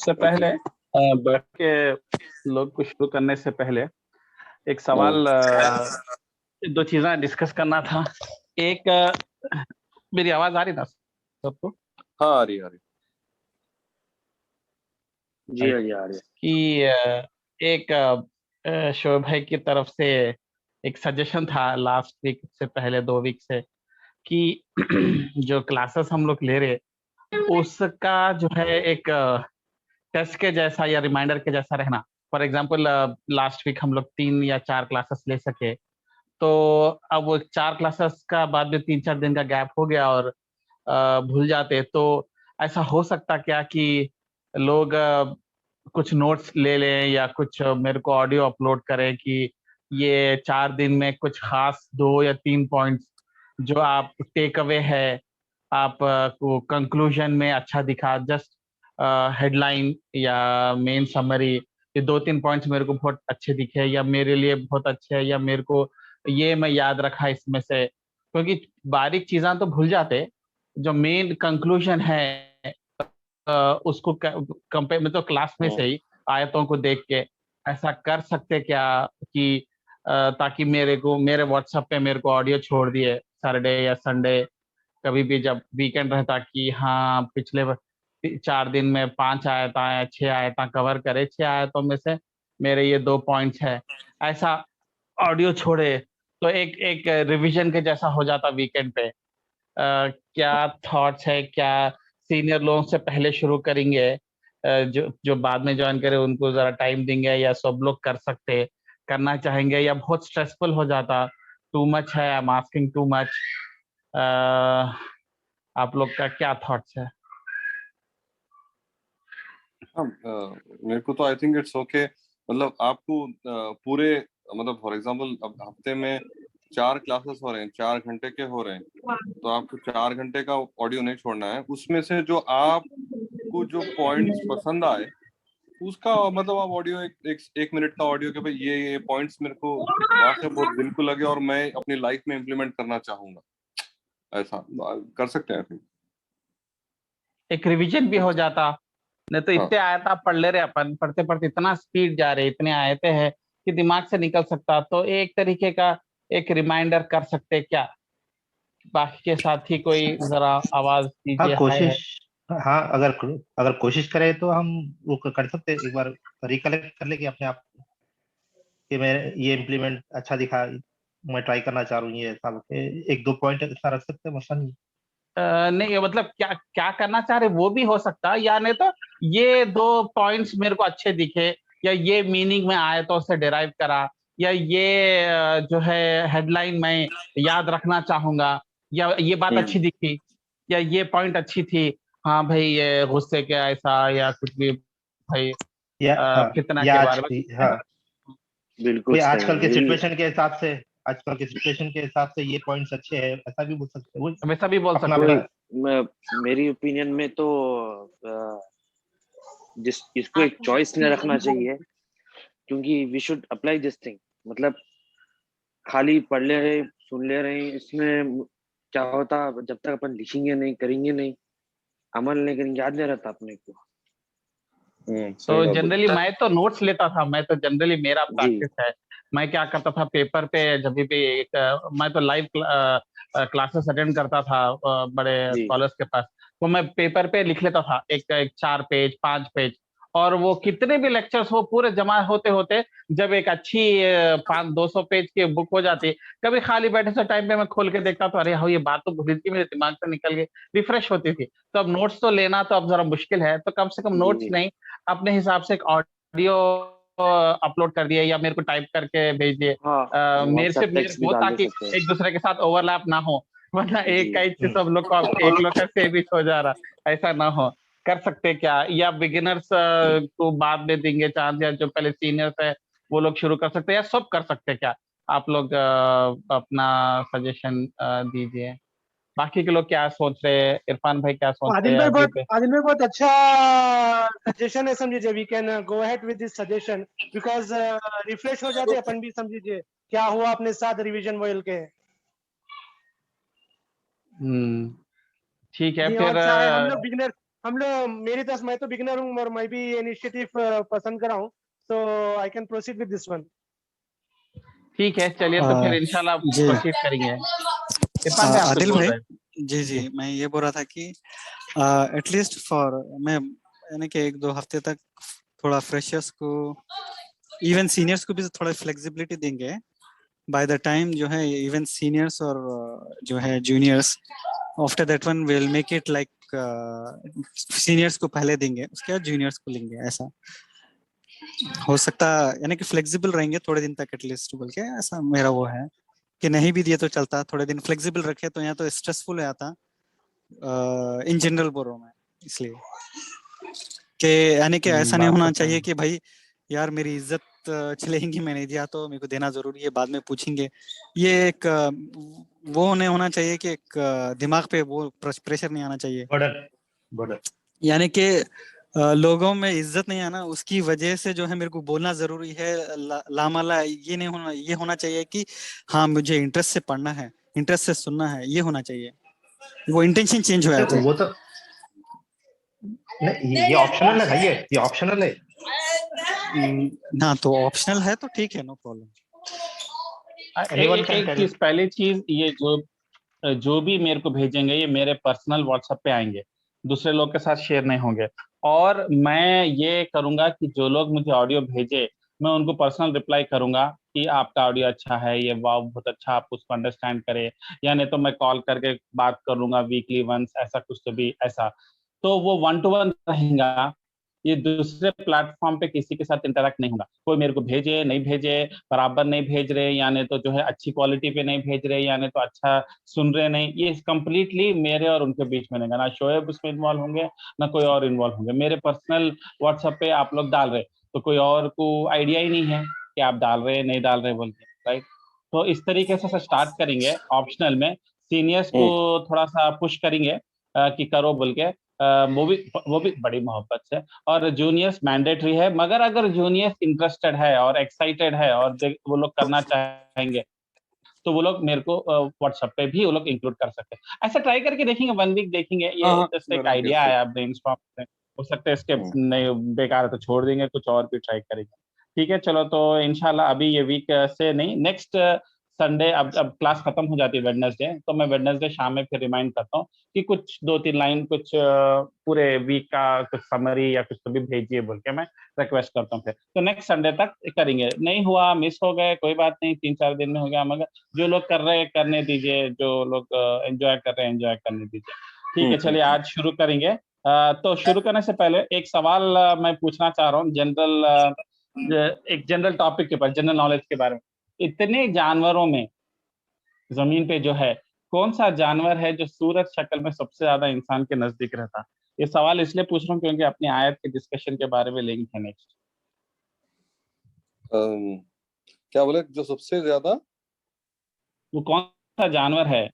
सबसे पहले बैठ के लोग को शुरू करने से पहले एक सवाल दो चीजें डिस्कस करना था। एक मेरी आवाज आ रही ना सबको? हाँ आ रही जी हाँ जी आ रही है। कि एक शोएब भाई की तरफ से एक सजेशन था लास्ट वीक से पहले 2 वीक से कि जो क्लासेस हम लोग ले रहे उसका जो है एक टेस्ट के जैसा या रिमाइंडर के जैसा रहना। फॉर एग्जांपल लास्ट वीक हम लोग 3 या 4 क्लासेस ले सके, तो अब वो 4 क्लासेस का बाद में 3-4 दिन का गैप हो गया और भूल जाते, तो ऐसा हो सकता क्या कि लोग कुछ नोट्स ले लें या कुछ मेरे को ऑडियो अपलोड करें कि ये 4 दिन में कुछ खास 2 या 3 पॉइंट्स जो आप टेक अवे है, आप को कंक्लूजन में अच्छा दिखा, जस्ट हेडलाइन या मेन समरी, ये 2-3 पॉइंट्स मेरे को बहुत अच्छे दिखे या मेरे लिए बहुत अच्छे हैं या मेरे को ये मैं याद रखा इसमें से। क्योंकि बारीक चीज़ें तो भूल जाते, जो मेन कंक्लूजन है उसको कंपेयर में तो क्लास में से ही आयतों को देख के ऐसा कर सकते क्या कि ताकि मेरे को मेरे व्हाट्सएप पे मेरे को ऑडियो छोड़ दिए सैटरडे या संडे कभी भी जब वीकेंड रहता कि हाँ पिछले 4 दिन में 5 आयता या 6 आयता कवर करे, 6 आयतों में से मेरे ये 2 पॉइंट्स है, ऐसा ऑडियो छोड़े तो एक एक रिवीजन के जैसा हो जाता वीकेंड पे। क्या थॉट्स है, क्या सीनियर लोगों से पहले शुरू करेंगे, जो जो बाद में ज्वाइन करे उनको जरा टाइम देंगे या सब लोग कर सकते करना चाहेंगे या बहुत स्ट्रेसफुल हो जाता, टू मच है, I am asking too much. आप लोग का क्या थॉट्स है? हाँ मेरे को तो आई थिंक इट्स ओके। मतलब आपको पूरे मतलब फॉर एग्जांपल अब हफ्ते में 4 क्लासेस हो रहे हैं, 4 घंटे के हो रहे हैं, तो आपको 4 घंटे का ऑडियो नहीं छोड़ना है। उसमें से जो आपको जो पॉइंट्स पसंद आए उसका मतलब आप ऑडियो एक मिनट का ऑडियो के भाई ये पॉइंट्स मेरे को वाकई बहुत दिल को लगे और मैं अपनी लाइफ में इम्प्लीमेंट करना चाहूंगा, ऐसा कर सकते हैं आई थिंक। एक रिवीजन भी हो जाता, नहीं तो हाँ इतने आयता पढ़ ले रहे अपन, पढ़ते पढ़ते इतना स्पीड जा रहे, इतने आयते हैं कि दिमाग से निकल सकता, तो एक तरीके का एक रिमाइंडर कर सकते क्या? बाकी के साथ ही कोई जरा आवाज हाँ दीजिए, हाय है। कोशिश। हाँ अगर अगर कोशिश करें तो हम वो कर सकते हैं, एक बार रिकलेक्ट कर लेंगे अपने आप कि मैं ये इम्प्लीमेंट अच्छा दिखा, मैं ट्राई करना चाह रहा हूँ, ये ऐसा एक दो पॉइंट ऐसा रख सकते हैं, मसला नहीं। नहीं मतलब क्या क्या करना चाह रहे वो भी हो सकता, या नहीं तो ये 2 पॉइंट्स मेरे को अच्छे दिखे या ये मीनिंग में आयतों से डिराइव करा या ये जो है हेडलाइन मैं याद रखना चाहूंगा या ये बात अच्छी दिखी या ये पॉइंट अच्छी थी, हाँ भाई ये गुस्से के ऐसा या कुछ भी भाई या हाँ, फितना या के आज बारे में। हाँ बिल्कुल कोई सही आजकल के यही है। सिचुएशन के हिसाब से, आजकल के सिचुएशन के हिसाब से ये पॉइंट्स अच्छे हैं, ऐसा भी बोल सकते हैं। वो वैसा भी बोल अपना सकते अपना हैं। मेरी ओपिनियन में तो इसको एक चॉइस में रखना चाहिए, क्योंकि we should apply this thing. मतलब खाली पढ़ ले रहे सुन ले रहे इसमें क्या होता, जब तक अपन लिखेंगे नहीं करेंगे नहीं अमल नहीं करेंगे याद नहीं रहता अपने को। तो सही बात बोली। जनरली मैं तो नोट्स लेता था, मैं तो जनरली मेरा जी प्रैक्टिस है, मैं क्या करता था पेपर पे जब भी एक मैं तो लाइव क्लासेस अटेंड करता था बड़े जी स्कॉलर्स के पास, तो मैं पेपर पे लिख लेता था एक 4 पेज 5 पेज, और वो कितने भी लेक्चर्स हो पूरे जमा होते होते जब एक अच्छी 500-200 पेज की बुक हो जाती, कभी खाली बैठे से टाइम पे मैं खोल के देखता तो अरे हाँ ये बात तो भूली थी, मेरे दिमाग से निकल गई, रिफ्रेश होती थी। तो अब नोट्स तो लेना तो अब जरा मुश्किल है, तो कम से कम नोट्स जी नहीं, अपने हिसाब से एक ऑडियो अपलोड कर दिए या मेरे को टाइप करके भेज दिए, हाँ मेरे से व्हाट्सएप मेरे टेक्स्ट भी को, डाल दे ताकि सकते हैं। एक दूसरे के साथ ओवरलैप ना हो, वरना जी एक का ही चीज सब लोग को एक लोग का सेम ही हो जा रहा, ऐसा ना हो। कर सकते क्या, या बिगिनर्स को बाद में देंगे चांस, या जो पहले सीनियर्स है वो लोग शुरू कर सकते हैं, या सब कर सकते हैं क्या? आप लोग अपना सजेशन दीजिए। बाकी के लोग क्या सोच रहे हैं, इरफान भाई क्या सोच रहे हैं अभी पे? आदिल भाई बहुत अच्छा सजेशन है, समझिए we can go ahead with this suggestion because refresh हो जाते अपन भी, समझिए क्या हुआ अपने साथ रिवीजन वोयल के। ठीक है जी फिर और चाहे हम लोग बिगिनर हम लोग मेरी तरफ मैं तो बिगिनर हूँ और मैं भी इनिशिएटिव पसंद कर रहा हूँ, so I can proceed with this one. ठीक है, चलिए तो फिर इंशाल्लाह जी प्रोसीड करेंगे। इरफान भाई, आप कुछ आदिल बोल भाई, रहे हैं? जी जी मैं ये बोल रहा था कि एटलीस्ट फॉर मैं यानी कि 1-2 हफ्ते तक थोड़ा फ्रेशर्स को, इवन सीनियर्स को भी थोड़ा फ्लेक्सिबिलिटी देंगे। बाय द टाइम जो है इवन सीनियर्स और जो है juniors, after that one will make it like seniors को पहले देंगे, उसके बाद जूनियर्स को लेंगे। ऐसा हो सकता, यानी कि फ्लेक्सिबल रहेंगे थोड़े दिन तक एटलीस्ट बोल के, ऐसा मेरा वो है कि नहीं भी दिए तो चलता, थोड़े दिन फ्लेक्सिबल रखे तो यहाँ तो स्ट्रेसफुल हो जाता इन जनरल बोल रहा हूँ मैं, इसलिए कि यानी कि ऐसा नहीं बात होना तो चाहिए सही कि भाई यार मेरी इज्जत चलेगी, मैं नहीं दिया तो मेरे को देना जरूरी है, बाद में पूछेंगे। ये एक वो नहीं होना चाहिए कि एक दिमाग पे वो प्रेशर नहीं आना चाहिए, बर्डन यानी कि लोगों में इज्जत नहीं आना, उसकी वजह से जो है मेरे को बोलना जरूरी है। लामाला ये नहीं होना, ये होना चाहिए कि हाँ मुझे इंटरेस्ट से पढ़ना है, इंटरेस्ट से सुनना है, ये होना चाहिए। वो इंटेंशन चेंज हो जाता है। वो तो नहीं, ये ऑप्शनल है भाई, ये ऑप्शनल है। हाँ तो ऑप्शनल है तो ठीक है, नो प्रॉब्लम। Anyone can एक tell. चीज, पहली चीज, ये जो भी मेरे को भेजेंगे ये मेरे पर्सनल व्हाट्सएप पे आएंगे, दूसरे लोग के साथ शेयर नहीं होंगे। और मैं ये करूंगा कि जो लोग मुझे ऑडियो भेजे, मैं उनको पर्सनल रिप्लाई करूंगा कि आपका ऑडियो अच्छा है, ये वाह बहुत अच्छा, आप उसको अंडरस्टैंड करें। या नहीं तो मैं कॉल करके बात कर लूंगा वीकली वंस, ऐसा कुछ तो भी ऐसा। तो वो 1-to-1 रहेगा। ये दूसरे प्लेटफॉर्म पे किसी के साथ इंटरेक्ट नहीं होगा। कोई मेरे को भेजे नहीं भेजे, बराबर नहीं भेज रहे, या नहीं तो जो है अच्छी क्वालिटी पे नहीं भेज रहे, या नहीं तो अच्छा सुन रहे नहीं, ये कंप्लीटली मेरे और उनके बीच में रहेगा। ना शोएब उसमें इन्वॉल्व होंगे, ना कोई और इन्वॉल्व होंगे। मेरे पर्सनल व्हाट्सएप पे आप लोग डाल रहे तो कोई और को आइडिया ही नहीं है कि आप डाल रहे नहीं डाल रहे बोल के, राइट? तो इस तरीके से स्टार्ट करेंगे ऑप्शनल में। सीनियर्स को थोड़ा सा पुश करेंगे कि करो बोल के, वो भी बड़ी मोहब्बत से। और जूनियर्स मैंडेटरी है, मगर अगर जूनियर्स इंटरेस्टेड है और एक्साइटेड है और वो लोग करना चाहेंगे तो वो लोग मेरे को व्हाट्सएप पे भी वो लोग इंक्लूड कर सकते हैं। ऐसा ट्राई करके देखेंगे, 1 वीक देखेंगे। ये हाँ हाँ जस्ट एक बराबर आइडिया से। आया ब्रेनस्टॉर्म से, हो सकता है इसके नहीं बेकार है तो छोड़ देंगे, कुछ और भी ट्राई करेंगे। ठीक है, चलो तो इंशाल्लाह अभी ये वीक से नहीं, नेक्स्ट संडे, अब क्लास खत्म हो जाती है वेडनेसडे, तो मैं वेडनेसडे शाम में फिर रिमाइंड करता हूँ कि कुछ 2-3 लाइन कुछ पूरे वीक का कुछ समरी या कुछ तो भी भेजिए बोल के मैं रिक्वेस्ट करता हूँ। फिर तो नेक्स्ट संडे तक करेंगे। नहीं हुआ, मिस हो गए, कोई बात नहीं, 3-4 दिन में हो गया, मगर जो लोग कर रहे हैं करने दीजिए, जो लोग एंजॉय कर रहे हैं एंजॉय करने दीजिए। ठीक है, चलिए आज शुरू करेंगे। तो शुरू करने से पहले एक सवाल मैं पूछना चाह रहा हूँ, एक जनरल टॉपिक के ऊपर, जनरल नॉलेज के बारे में। इतने जानवरों में जमीन पे जो है, कौन सा जानवर है जो सूरत शक्ल में सबसे ज्यादा इंसान के नजदीक रहता? ये सवाल इसलिए पूछ रहा हूँ क्योंकि अपनी आयत के डिस्कशन के बारे में लिंक है नेक्स्ट। क्या बोले, जो सबसे ज्यादा? वो कौन सा जानवर है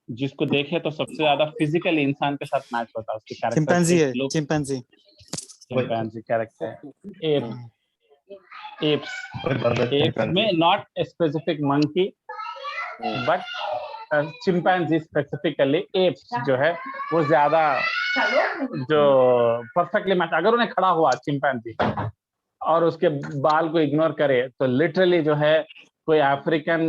जिसको देखे तो सबसे ज्यादा फिजिकली इंसान के साथ मैच होता है, उसकी चिंपैंजी है, characteristic, look. Chimpanzee. Chimpanzee character, ape, apes chimpanzee में, not specific monkey but chimpanzee specifically, apes जो है वो ज्यादा जो परफेक्टली मैच। अगर उन्हें खड़ा हुआ चिंपैंजी और उसके बाल को इग्नोर करे तो लिटरली जो है कोई अफ्रीकन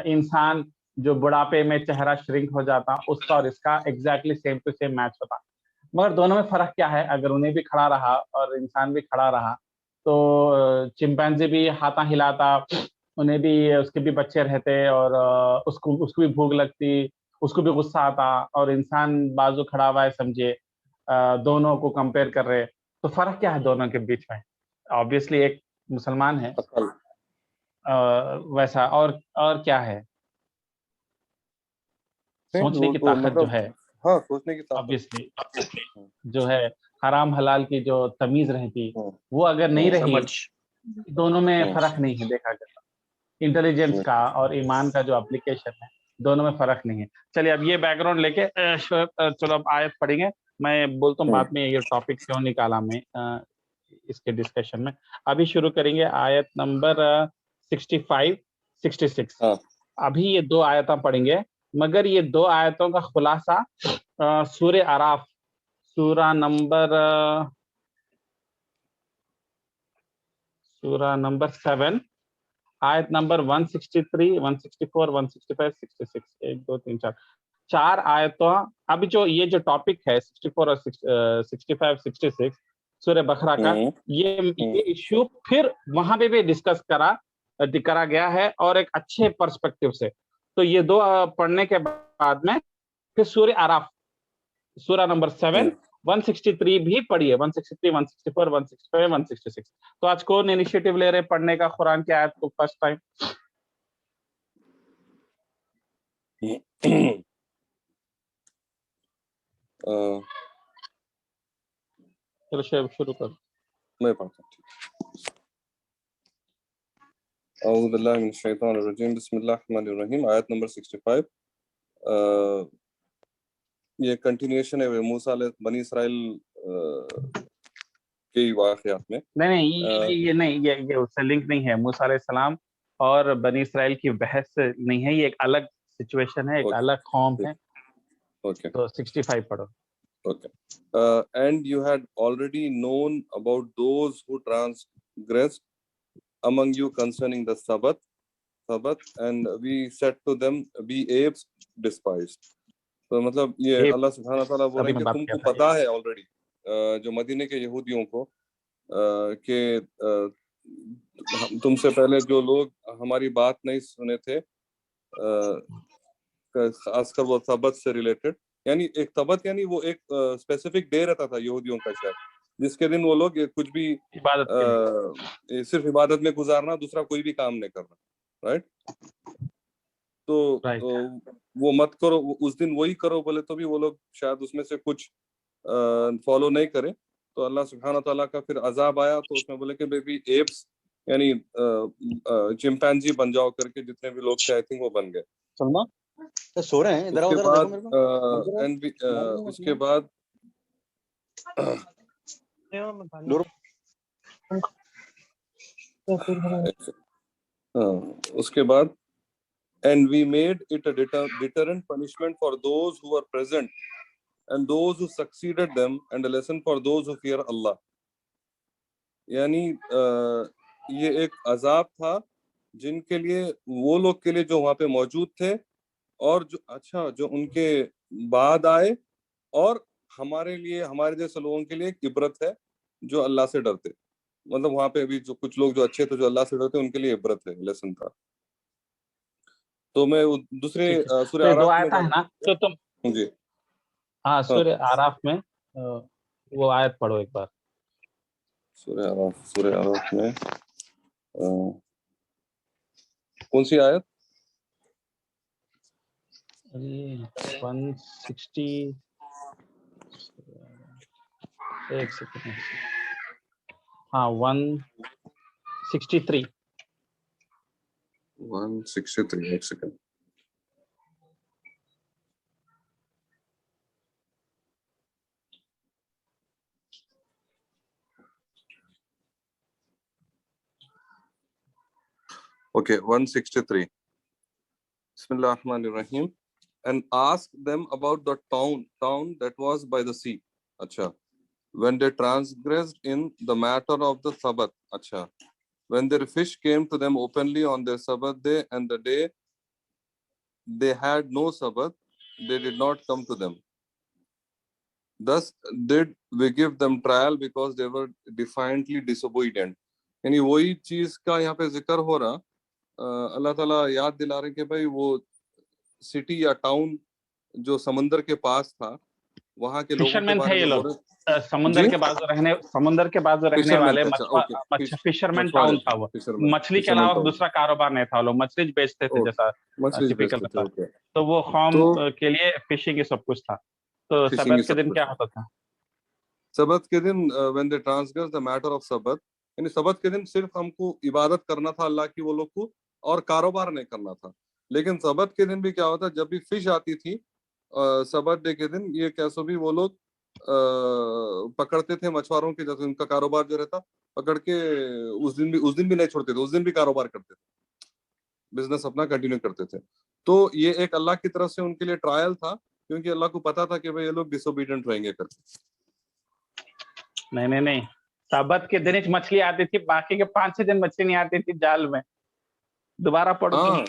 इंसान जो बुढ़ापे में चेहरा श्रिंक हो जाता, उसका और इसका exactly same to same match होता। मगर दोनों में फर्क क्या है? अगर उन्हें भी खड़ा रहा और इंसान भी खड़ा रहा तो चिंपैंजी भी हाथा हिलाता, उन्हें भी, उसके भी बच्चे रहते और उसको भी भूख लगती, उसको भी गुस्सा आता, और इंसान बाजू खड़ा हुआ है समझिए, दोनों को कंपेयर कर रहे। तो फर्क क्या है दोनों के बीच में? ऑब्वियसली एक मुसलमान है, अकल। वैसा और क्या है? सोचने की ताकत जो है, हाँ सोचने की ताकत। ऑब्वियसली जो है, हराम हलाल की जो तमीज रहती, वो अगर नहीं रही, दोनों में फर्क नहीं है देखा जाता। इंटेलिजेंस का और ईमान का जो एप्लीकेशन है, दोनों में फर्क नहीं है। चलिए अब ये बैकग्राउंड लेके चलो अब आयत पढ़ेंगे। मैं बोलता हूँ बाद में ये टॉपिक क्यों निकाला मैं इसके डिस्कशन में। अभी शुरू करेंगे आयत नंबर 65, 66। अभी ये 2 आयतें पढ़ेंगे, मगर ये 2 आयतों का खुलासा सूरह सूरा नंबर 7, आयत नंबर 163, 164, 165, 66, 1 2 3 4 4 आयतों। अभी जो ये जो टॉपिक है 64 और 65 66 सूरह बकरा का, ये इश्यू फिर वहां पे भी डिस्कस करा गया है और एक अच्छे पर्सपेक्टिव से। तो ये दो पढ़ने के बाद में फिर सूरह आराफ सूरा नंबर 7 163 भी पढ़िए, 163, 164, 165, 166। तो आज कौन इनिशिएटिव ले रहे पढ़ने का कुरान की आयत को फर्स्ट टाइम? चलो शुरू कर। मैं पढ़ता हूँ। औज़ु बिल्लाहि मिनश शैतानिर रजीम, बिस्मिल्लाहिर रहमानिर रहीम। आयत नंबर 65। ये कंटिन्यूएशन है मूसा बनी इसराइल के वाक़यात में। नहीं, ये उससे लिंक नहीं है। मूसा अलैहिस्सलाम और बनी इसराइल की बहस नहीं है, ये एक अलग सिचुएशन है, एक अलग कौम है। ओके, तो 65 पढ़ो। Okay. And you had already known about those who transgressed among you concerning the Sabbath, and we said to them, be apes despised. तो मतलब ये अल्लाह सुब्हानहू व तआला बोल रहे हैं कि तुमको पता है ऑलरेडी, जो मदीने के यहूदियों को, कि तुमसे पहले जो लोग हमारी बात नहीं सुने थे, खासकर वो सबत से रिलेटेड, यानी एक तबत यानी वो एक स्पेसिफिक डे रहता था यहूदियों का शायद, जिसके दिन वो लोग कुछ भी सिर्फ इबादत में गुजारना, दूसरा कोई भी काम नहीं करना, राइट? तो वो मत करो, उस दिन वही करो बोले तो भी वो लोग शायद उसमें से कुछ फॉलो नहीं करे, तो अल्लाह सुब्हानहू व तआला का फिर अजाब आया। तो उसमें बोले कि बेबी एप्स यानी चिंपैंजी बन जाओ करके जितने भी लोग थे, आई थिंक वो बन गए। सलमा तो सो रहे हैं, इधर आओ, उसके बाद उसके बाद and we made it a deterrent punishment for those who were present and those who succeeded them and a lesson for those who fear Allah. यानी ये एक अजाब था जिनके लिए, वो लोग के लिए जो वहां पे मौजूद थे और जो उनके बाद आए, और हमारे लिए, हमारे जैसे लोगों के लिए एक इबरत है जो अल्लाह से डरते। मतलब वहां पे अभी जो कुछ लोग जो अच्छे थे, जो अल्लाह से डरते, उनके लिए इबरत है, लेसन था। तो मैं दूसरे सूरह आराफ में है ना, तो तुम जी हाँ सूरह आराफ में वो आयत पढ़ो एक बार। सूरह आराफ में कौन सी आयत? 160, एक सेकंड, हाँ 163, एक second. Okay, 163. Bismillahirrahmanirrahim. And ask them about the town that was by the sea. Acha. When they transgressed in the matter of the Sabbath. Acha. When their fish came to them openly on their Sabbath day, and the day they had no Sabbath, they did not come to them. Thus did we give them trial because they were defiantly disobedient. यानी वही चीज का यहाँ पे जिक्र हो रहा, अल्लाह ताला याद दिला रहे कि भाई वो सिटी या टाउन जो समंदर के पास था, वहाँ के लोगों के बारे में बोल रहे, समुंदर के बाजू रहने वाले फिशरमैन टाउन था वो। मछली के अलावा दूसरा कारोबार नहीं था, लोग मछली बेचते थे जैसा टिपिकल था। तो वो कौम के लिए फिशिंग सब कुछ था। तो सबत के दिन क्या होता था? सबत के दिन when they transgress the matter of Sabbath, यानी सबत के दिन सिर्फ हमको इबादत करना था अल्लाह की, वो लोग को, और कारोबार नहीं करना था। लेकिन सबत के दिन भी क्या होता, जब भी फिश आती थी सबत डे के दिन, ये कैसो भी वो लोग पकड़ते थे मछुआरों के, जैसे उनका कारोबार जो रहता, पकड़ के उस दिन भी नहीं छोड़ते थे, उस दिन भी कारोबार करते थे, बिजनेस अपना कंटिन्यू करते थे। तो ये एक अल्लाह की तरफ से उनके लिए ट्रायल था, क्योंकि अल्लाह को पता था कि भाई ये लोग डिसोबीडिएंट रहेंगे करके। नहीं, सबत के दिन ही मछली आती थी, बाकी के 5-6 दिन मछली नहीं आती थी जाल में। दोबारा पढ़ो तुम। हाँ,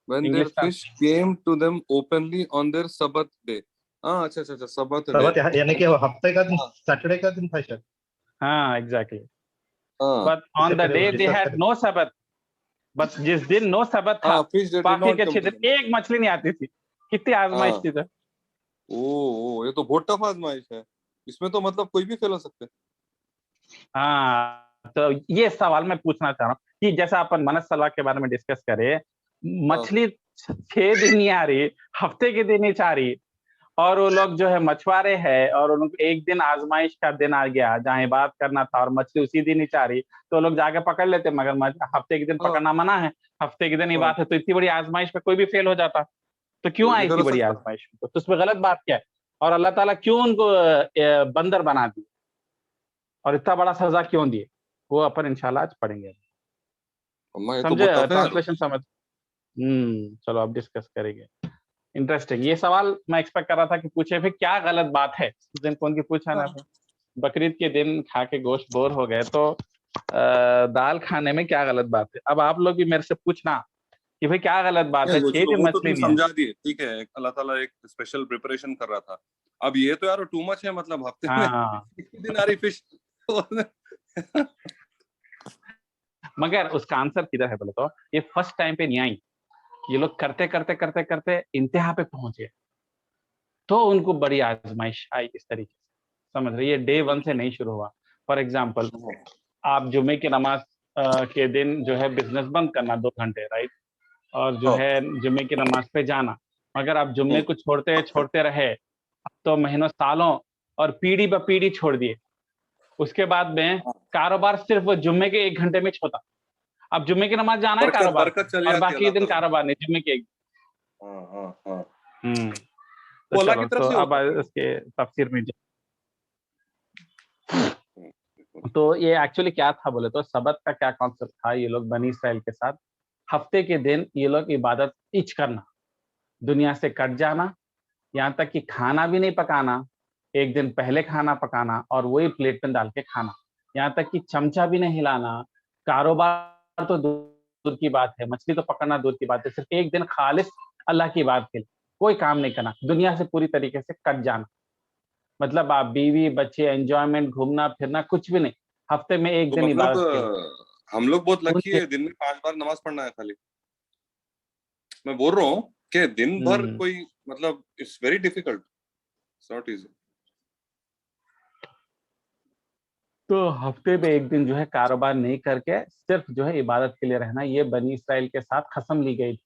when their इंग्लिश का fish came to them openly on their Sabbath day. हाँ, अच्छा, Sabbath day. सबत यानी कि वो हफ्ते का दिन, हाँ। सैटरडे का दिन था शायद। हाँ, एग्जैक्टली। हाँ, बट ऑन इससे द पहले डे वो दे डिस्कस हैड करें। नो सबत। बस जिस दिन नो सबत था, हाँ, fish that did बाकी not के come 6 to दिन them. एक मछली नहीं आती थी। कितनी आजमाइश हाँ। थी सर। ये तो बहुत टफ आजमाइश है। इसमें तो मतलब कोई भी फेल हो सकते हैं। हाँ, तो ये सवाल मैं पूछना चाह रहा हूँ कि जैसा अपन मनस सलवा के बारे में डिस्कस करे, मछली 6 दिन नहीं आ रही, हफ्ते के दिन ही आ रही, और वो लोग जो है मछुआरे हैं और उनको एक दिन आजमाइश का दिन आ गया जहाँ इबादत करना था और मछली उसी दिन ही आ रही, तो लोग जाके पकड़ लेते, मगर हफ्ते के दिन हाँ। पकड़ना मना है, हफ्ते के दिन ही हाँ। बात है, तो इतनी बड़ी आजमाइश में कोई भी फेल हो जाता। तो क्यों कोई आई भी फेल इतनी हो बड़ी सकता। आजमाइश में? तो उसमें गलत बात क्या है? और अल्लाह ताला क्यों उनको बंदर बना दिए और इतना बड़ा सजा क्यों दिए? वो अपन इंशाल्लाह आज पढ़ेंगे। अम्मा, ये तो समझे? बहुत टफ है। ट्रांसलेशन समझ। चलो अब डिस्कस करेंगे। इंटरेस्टिंग। ये सवाल मैं एक्सपेक्ट कर रहा था कि पूछे फिर क्या गलत बात है। उस दिन कौन की पूछा ना, बकरीद के दिन खा के गोश्त बोर हो गए तो दाल खाने में क्या गलत बात है? अब आप लोग भी मेरे से पूछना कि भाई क्या गलत बात है, 6 दिन वो तो मछली तुम नहीं है। समझा दिए, ठीक है। अल्लाह ताला एक स्पेशल प्रिपरेशन कर रहा था। अब ये तो यार टू मच है, मतलब हफ्ते में हाँ, एक दिन आ रही फिश। मगर उसका आंसर किधर है बोले तो ये फर्स्ट टाइम पे नहीं आई, ये लोग करते करते करते करते इंतहा पे पहुंचे, तो उनको बड़ी आजमाइश आई इस तरीके से। समझ रहे? ये डे 1 से नहीं शुरू हुआ। फॉर एग्जाम्पल, आप जुमे की नमाज के दिन जो है बिजनेस बंद करना 2 घंटे, राइट, और जो है जुमे की नमाज पे जाना, मगर आप जुम्मे को छोड़ते रहे तो महीनों सालों और पीढ़ी ब पीढ़ी छोड़ दिए। उसके बाद में कारोबार सिर्फ जुम्मे के 1 घंटे में छोड़ा। अब जुम्मे की नमाज जाना है कारोबार बरकत चली और जाती है बाकी अल्लाह दिन ताला। कारोबार नहीं, जुम्मे के एक। हाँ। तो वो अल्लाह चलो, की तरफ तो से अब होता है। इसके तफसीर में तो ये एक्चुअली क्या था बोले तो सबत का क्या कॉन्सेप्ट था, ये लोग बनी इसराइल के साथ हफ्ते के दिन ये लोग इबादत इच करना, दुनिया से कट जाना, यहाँ तक कि खाना भी नहीं पकाना, एक दिन पहले खाना पकाना और वही प्लेट में डाल के खाना, यहाँ तक कि चमचा भी नहीं हिलाना, कारोबार तो दूर की बात है, मछली तो पकड़ना दूर की बात है, सिर्फ एक दिन खालिस अल्लाह की बात के लिए कोई काम नहीं करना, दुनिया से पूरी तरीके से कट जाना। मतलब आप बीवी बच्चे एंजॉयमेंट घूमना फिरना कुछ भी नहीं, हफ्ते में एक तो दिन मतलब इबादत के लिए। हम लोग बहुत लकी उनके है, दिन में 5 बार नमाज पढ़ना है खाली। मैं बोल रहा हूँ कि दिन भर कोई मतलब it's very difficult, it's not easy. तो हफ्ते में एक दिन जो है कारोबार नहीं करके सिर्फ जो है इबादत के लिए रहना, ये बनी इसराइल के साथ कसम ली गई थी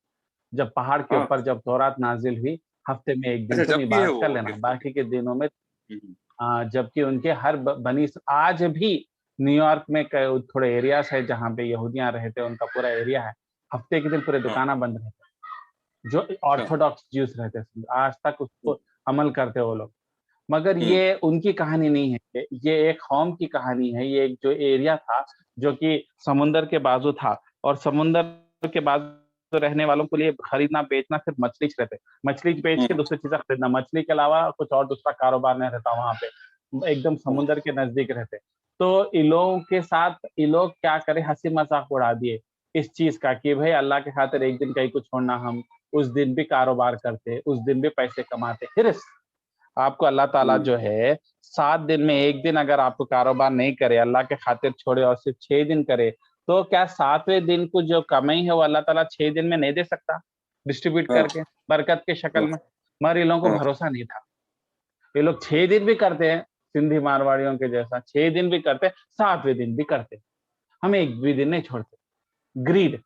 जब पहाड़ के हाँ, ऊपर जब तौरात नाजिल हुई, हफ्ते में एक दिन अच्छा, तुम जब की है इबादत वो? कर लेना, ओके। बाकी के दिनों में हम्म। जबकि उनके हर बनी आज भी न्यूयॉर्क में थोड़े एरियाज है जहाँ पे यहूदियां रहते, उनका पूरा एरिया है, हफ्ते के दिन पूरे दुकाना बंद रहते, जो ऑर्थोडॉक्स ज्यूस रहते आज तक उसको अमल करते वो लोग। मगर ये उनकी कहानी नहीं है, ये एक कौम की कहानी है। ये एक जो एरिया था जो कि समुंदर के बाजू था और समुंदर के बाजू रहने वालों के लिए खरीदना बेचना सिर्फ मछली रहते, मछली बेच के दूसरी चीजें खरीदना, मछली के अलावा कुछ और दूसरा कारोबार नहीं रहता वहां पे, एकदम समुंदर के नजदीक रहते। तो इन लोगों के साथ ये लोग क्या करे, हंसी मजाक उड़ा दिए इस चीज का कि भाई अल्लाह के खातिर एक दिन कहीं को छोड़ना, हम उस दिन भी कारोबार करते, उस दिन भी पैसे कमाते। हिरस, आपको अल्लाह ताला जो है 7 दिन में एक दिन अगर आपको कारोबार नहीं करे, अल्लाह के खातिर छोड़े और सिर्फ 6 दिन करे, तो क्या 7वें दिन को जो कमाई है वो अल्लाह ताला 6 दिन में नहीं दे सकता डिस्ट्रीब्यूट करके बरकत के शक्ल में? मगर इन लोगों को भरोसा नहीं था, ये लोग 6 दिन भी करते हैं सिंधी मारवाड़ियों के जैसा, 6 दिन भी करते, 7वें दिन भी करते, हम एक भी दिन नहीं छोड़ते। ग्रीड,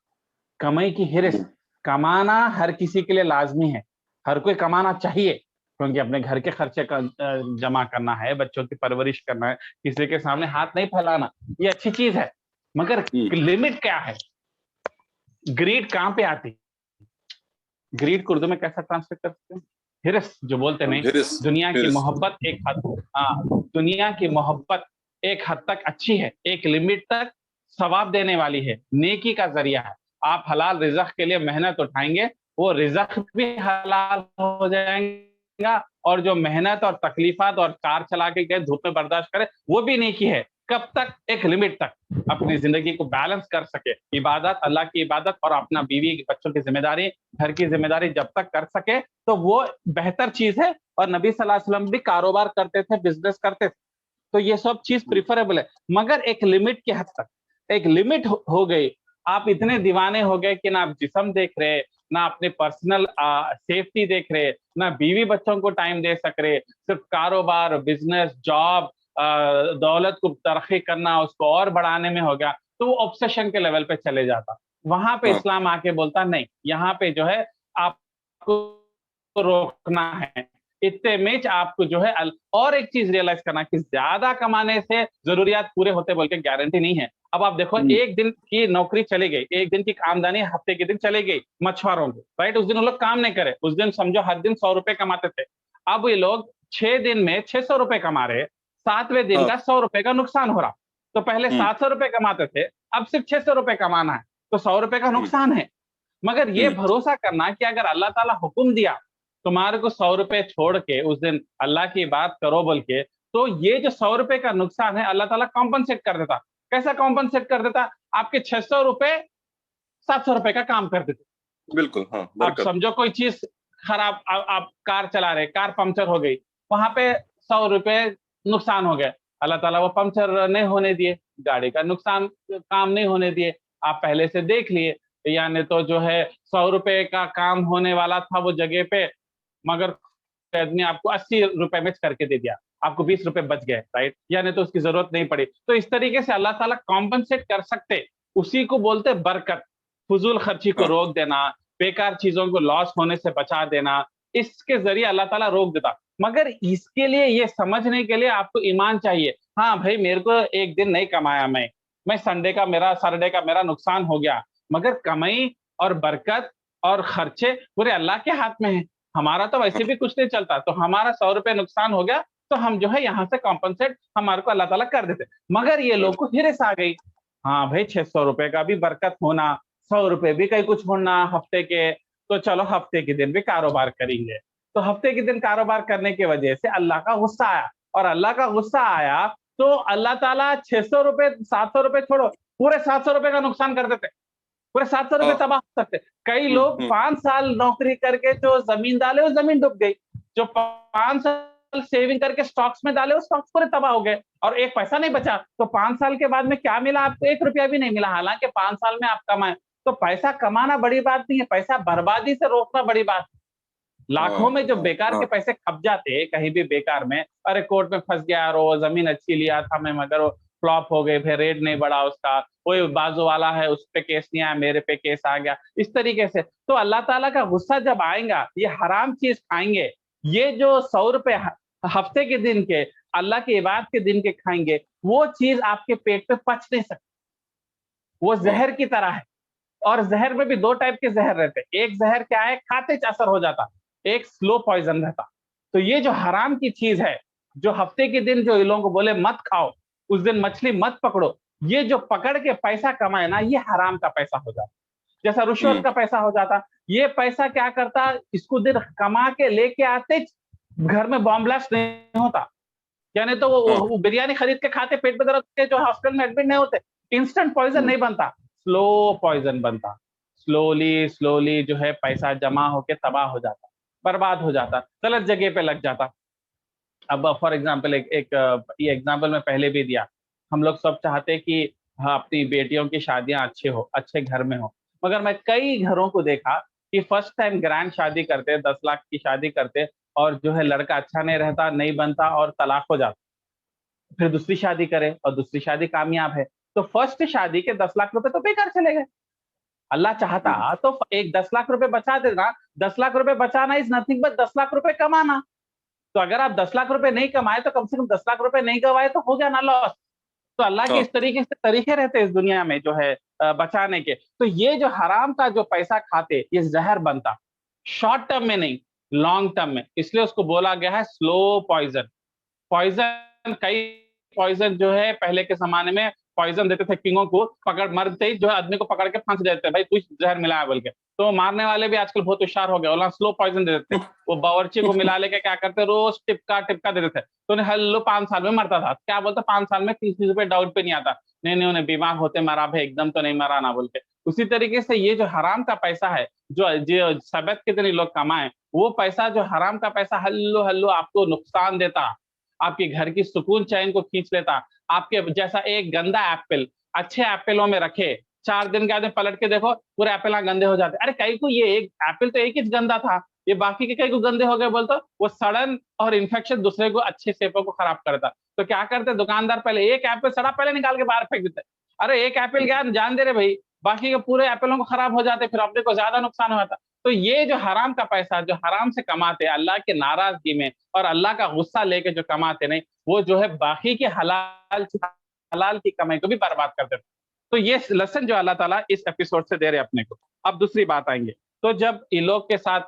कमाई की हिरस, कमाना हर किसी के लिए लाजमी है, हर कोई कमाना चाहिए क्योंकि अपने घर के खर्चे का जमा करना है, बच्चों की परवरिश करना है, किसी के सामने हाथ नहीं फैलाना, ये अच्छी चीज है, मगर लिमिट क्या है? ग्रीड कहां पे आती? ग्रीड को उर्दू में कैसा ट्रांसलेट कर सकते हैं? हिरस, जो बोलते नहीं, दुनिया की मोहब्बत एक हद, दुनिया की मोहब्बत एक हद तक अच्छी है, एक लिमिट तक सवाब देने वाली है, नेकी का जरिया है। आप हलाल रिज़्क के लिए मेहनत उठाएंगे, वो रिज़्क भी हलाल हो जाएगा और जो मेहनत और तकलीफात और कार चला के गए, धूप में बर्दाश्त करे, वो भी नेकी है। कब तक? एक लिमिट तक अपनी जिंदगी को बैलेंस कर सके, इबादत, अल्लाह की इबादत और अपना बीवी बच्चों की जिम्मेदारी, घर की जिम्मेदारी जब तक कर सके तो वो बेहतर चीज है। और नबी सल्लल्लाहु अलैहि वसल्लम भी कारोबार करते थे, बिजनेस करते थे, तो ये सब चीज प्रिफरेबल है, मगर एक लिमिट के हद तक। एक लिमिट हो गई, आप इतने दीवाने हो गए कि ना आप जिस्म देख रहे, ना अपने पर्सनल सेफ्टी देख रहे, ना बीवी बच्चों को टाइम दे सक रहे, सिर्फ कारोबार, बिजनेस, जॉब, दौलत को तरक्की करना, उसको और बढ़ाने में हो गया, तो वो ऑब्सेशन के लेवल पे चले जाता। वहां पे हाँ। इस्लाम आके बोलता नहीं, यहाँ पे जो है आपको रोकना है, इतने में आपको जो है और एक चीज रियलाइज करना कि ज्यादा कमाने से जरूरियात पूरे होते बोल के गारंटी नहीं है। अब आप देखो, एक दिन की नौकरी चली गई, एक दिन की आमदनी हफ्ते के दिन चली गई मछुआरों की, राइट? उस दिन वो लोग काम नहीं करे, उस दिन समझो हर दिन 100 रुपए कमाते थे। अब ये लोग 6 दिन में 600 रुपए कमा रहे, 7वें दिन हाँ। का 100 रुपए का नुकसान हो रहा। तो पहले 700 रुपए कमाते थे, अब सिर्फ 600 रुपए कमाना है, तो 100 रुपए का नुकसान है। मगर ये भरोसा करना कि अगर अल्लाह ताला हुक्म दिया तुम्हारे को 100 रुपए छोड़ के उस दिन अल्लाह की बात करो बोल के, तो ये जो 100 रुपए का नुकसान है अल्लाह ताला कॉम्पनसेट कर देता। कैसा कॉम्पनसेट कर देता? आपके 600 रुपए 700 रुपए का काम कर देते। बिल्कुल, हाँ, आप बरकत। समझो कोई चीज खराब, आप कार चला रहे, कार पंक्चर हो गई, वहां पे 100 रुपए नुकसान हो गए, अल्लाह ताला वो पंक्चर नहीं होने दिए, गाड़ी का नुकसान काम नहीं होने दिए, आप पहले से देख लिए, यानी तो जो है 100 रुपए का काम होने वाला था वो जगह पे, मगर आदमी आपको 80 रुपए में करके दे दिया, आपको 20 रुपए बच गए, राइट? यानी तो उसकी जरूरत नहीं पड़ी। तो इस तरीके से अल्लाह ताला कॉम्पनसेट कर सकते, उसी को बोलते बरकत। फजूल खर्ची को हाँ। रोक देना, बेकार चीजों को लॉस होने से बचा देना, इसके जरिए अल्लाह ताला रोक देता। मगर इसके लिए, ये समझने के लिए आपको ईमान चाहिए। हाँ भाई, मेरे को एक दिन नहीं कमाया, मैं सैटरडे का मेरा नुकसान हो गया, मगर कमाई और बरकत और खर्चे पूरे अल्लाह के हाथ में है। हमारा तो वैसे भी कुछ नहीं चलता, तो हमारा 100 रुपए नुकसान हो गया तो हम जो है यहाँ से कॉम्पनसेट हमारे को अल्लाह ताला कर देते। मगर ये लोग को हिरस आ गई, हाँ भाई 600 रुपए का भी बरकत होना, 100 रुपए भी कहीं कुछ होना हफ्ते के, तो चलो हफ्ते के दिन भी कारोबार करेंगे। तो हफ्ते के दिन कारोबार करने की वजह से अल्लाह का गुस्सा आया, और अल्लाह का गुस्सा आया तो अल्लाह ताला 600 रुपए 700 रुपए छोड़ो, पूरे 700 रुपए का नुकसान कर देते, पूरे 700 रुपए तबाह हो सकते। कई लोग 5 साल नौकरी करके जो जमीन डाले, वो जमीन डूब गई, जो 5 साल सेविंग करके स्टॉक्स में डाले, वो स्टॉक्स पूरे तबाह हो गए, और एक पैसा नहीं बचा। तो 5 साल के बाद में क्या मिला आपको? 1 रुपया भी नहीं मिला, हालांकि 5 साल में आप कमाए। तो पैसा कमाना बड़ी बात नहीं है, पैसा बर्बादी से रोकना बड़ी बात है। लाखों में जो बेकार के पैसे खप जाते हैं कहीं भी बेकार में, अरे कोर्ट में फंस गया, रो जमीन अच्छी लिया था मैं, मगर वो फ्लॉप हो गए, फिर रेट नहीं बढ़ा उसका, कोई बाजू वाला है उस पे केस नहीं आया, मेरे पे केस आ गया, इस तरीके से। तो अल्लाह ताला का गुस्सा जब आएगा, ये हराम चीज खाएंगे, ये जो 100 रुपए हफ्ते के दिन के अल्लाह की इबादत के दिन के खाएंगे, वो चीज आपके पेट पे पच नहीं सकती, वो जहर की तरह है। और जहर में भी 2 टाइप के जहर रहते हैं, एक जहर क्या है, खाते असर हो जाता, एक स्लो पॉइजन रहता। तो ये जो हराम की चीज है, जो हफ्ते के दिन जो इन लोगों को बोले मत खाओ, उस दिन मछली मत पकड़ो, ये जो पकड़ के पैसा कमाए ना, ये हराम का पैसा हो जाता, जैसा रुश्वत का पैसा हो जाता। ये पैसा क्या करता, इसको दिन कमा के लेके आते, घर में बॉम्ब ब्लास्ट नहीं होता, यानी तो वो बिरयानी खरीद के खाते, पेट में दर्द के जो हॉस्पिटल में एडमिट नहीं होते, इंस्टेंट पॉइजन नहीं बनता, स्लो पॉइजन बनता। स्लोली स्लोली जो है पैसा जमा होके तबाह हो जाता, बर्बाद हो जाता, गलत जगह पे लग जाता। अब फॉर एग्जाम्पल ये एग्जाम्पल मैं पहले भी दिया, हम लोग सब चाहते कि हाँ, अपनी बेटियों की शादियां अच्छे घर में हो, मगर मैं कई घरों को देखा कि फर्स्ट टाइम ग्रैंड शादी करते, 10 लाख की शादी करते, और जो है लड़का अच्छा नहीं रहता, नहीं बनता और तलाक हो जाता, फिर दूसरी शादी करे और दूसरी शादी कामयाब है, तो फर्स्ट शादी के 10 लाख रुपए तो बेकार चले गए। अल्लाह चाहता तो एक 10 लाख रुपए बचा देना, 10 लाख रुपए बचाना इज नथिंग बट 10 लाख रुपए कमाना। तो अगर आप 10 लाख रुपए नहीं कमाए तो कम से कम 10 लाख रुपए नहीं गवाए तो हो गया ना लॉस। तो अल्लाह के इस तरीके से तरीके रहते हैं इस दुनिया में जो है बचाने के। तो ये जो हराम का जो पैसा खाते, ये जहर बनता, शॉर्ट टर्म में नहीं, लॉन्ग टर्म में, इसलिए उसको बोला गया है स्लो पॉइजन। पॉइजन, कई पॉइजन जो है पहले के जमाने में पॉइजन देते थे किंगों को, पकड़ मरते ही जो है आदमी को पकड़ के फांसी देते थे, भाई तू जहर मिलाया बोल के, तो मारने वाले भी आजकल बहुत होशियार हो गए, बोला स्लो पॉइजन दे देते, वो बावर्ची को मिला लेके क्या करते, रोज टिपका टिपका दे देते। तो उन्हें हल्लो 5 साल में मरता था, क्या बोलते 5 साल में किसी पे डाउट पे नहीं आता, नहीं उन्हें बीमार होते मरा भाई, एकदम तो नहीं मरा ना बोल के। उसी तरीके से ये जो हराम का पैसा है, जो सबत कितने लोग कमाए, वो पैसा जो हराम का पैसा हल्लो हल्लो आपको नुकसान देता, आपके घर की सुकून चैन को खींच लेता। आपके जैसा एक गंदा एप्पल अच्छे एप्पलों में रखे, 4 दिन के बाद में पलट के देखो पूरे एप्पल गंदे हो जाते। अरे कई को ये एक एप्पल तो एक ही गंदा था, ये बाकी के कई को गंदे हो गए बोलते, वो सड़न और इन्फेक्शन दूसरे को अच्छे सेपों को खराब करता। तो क्या करते दुकानदार, पहले एक एप्पल सड़ा पहले निकाल के बाहर फेंक देते। अरे एक एप्पल क्या जान दे रहे भाई, बाकी के पूरे एप्पलों को खराब हो जाते, फिर अपने को ज्यादा नुकसान होता। तो ये जो हराम का पैसा जो हराम से कमाते अल्लाह के नाराजगी में और अल्लाह का गुस्सा लेके जो कमाते नहीं, वो जो है बाकी के हलाल की कमाई को भी बर्बाद कर देते। तो ये लेसन जो अल्लाह ताला इस एपिसोड से दे रहे अपने को। अब दूसरी बात आएंगे, तो जब ये लोग के साथ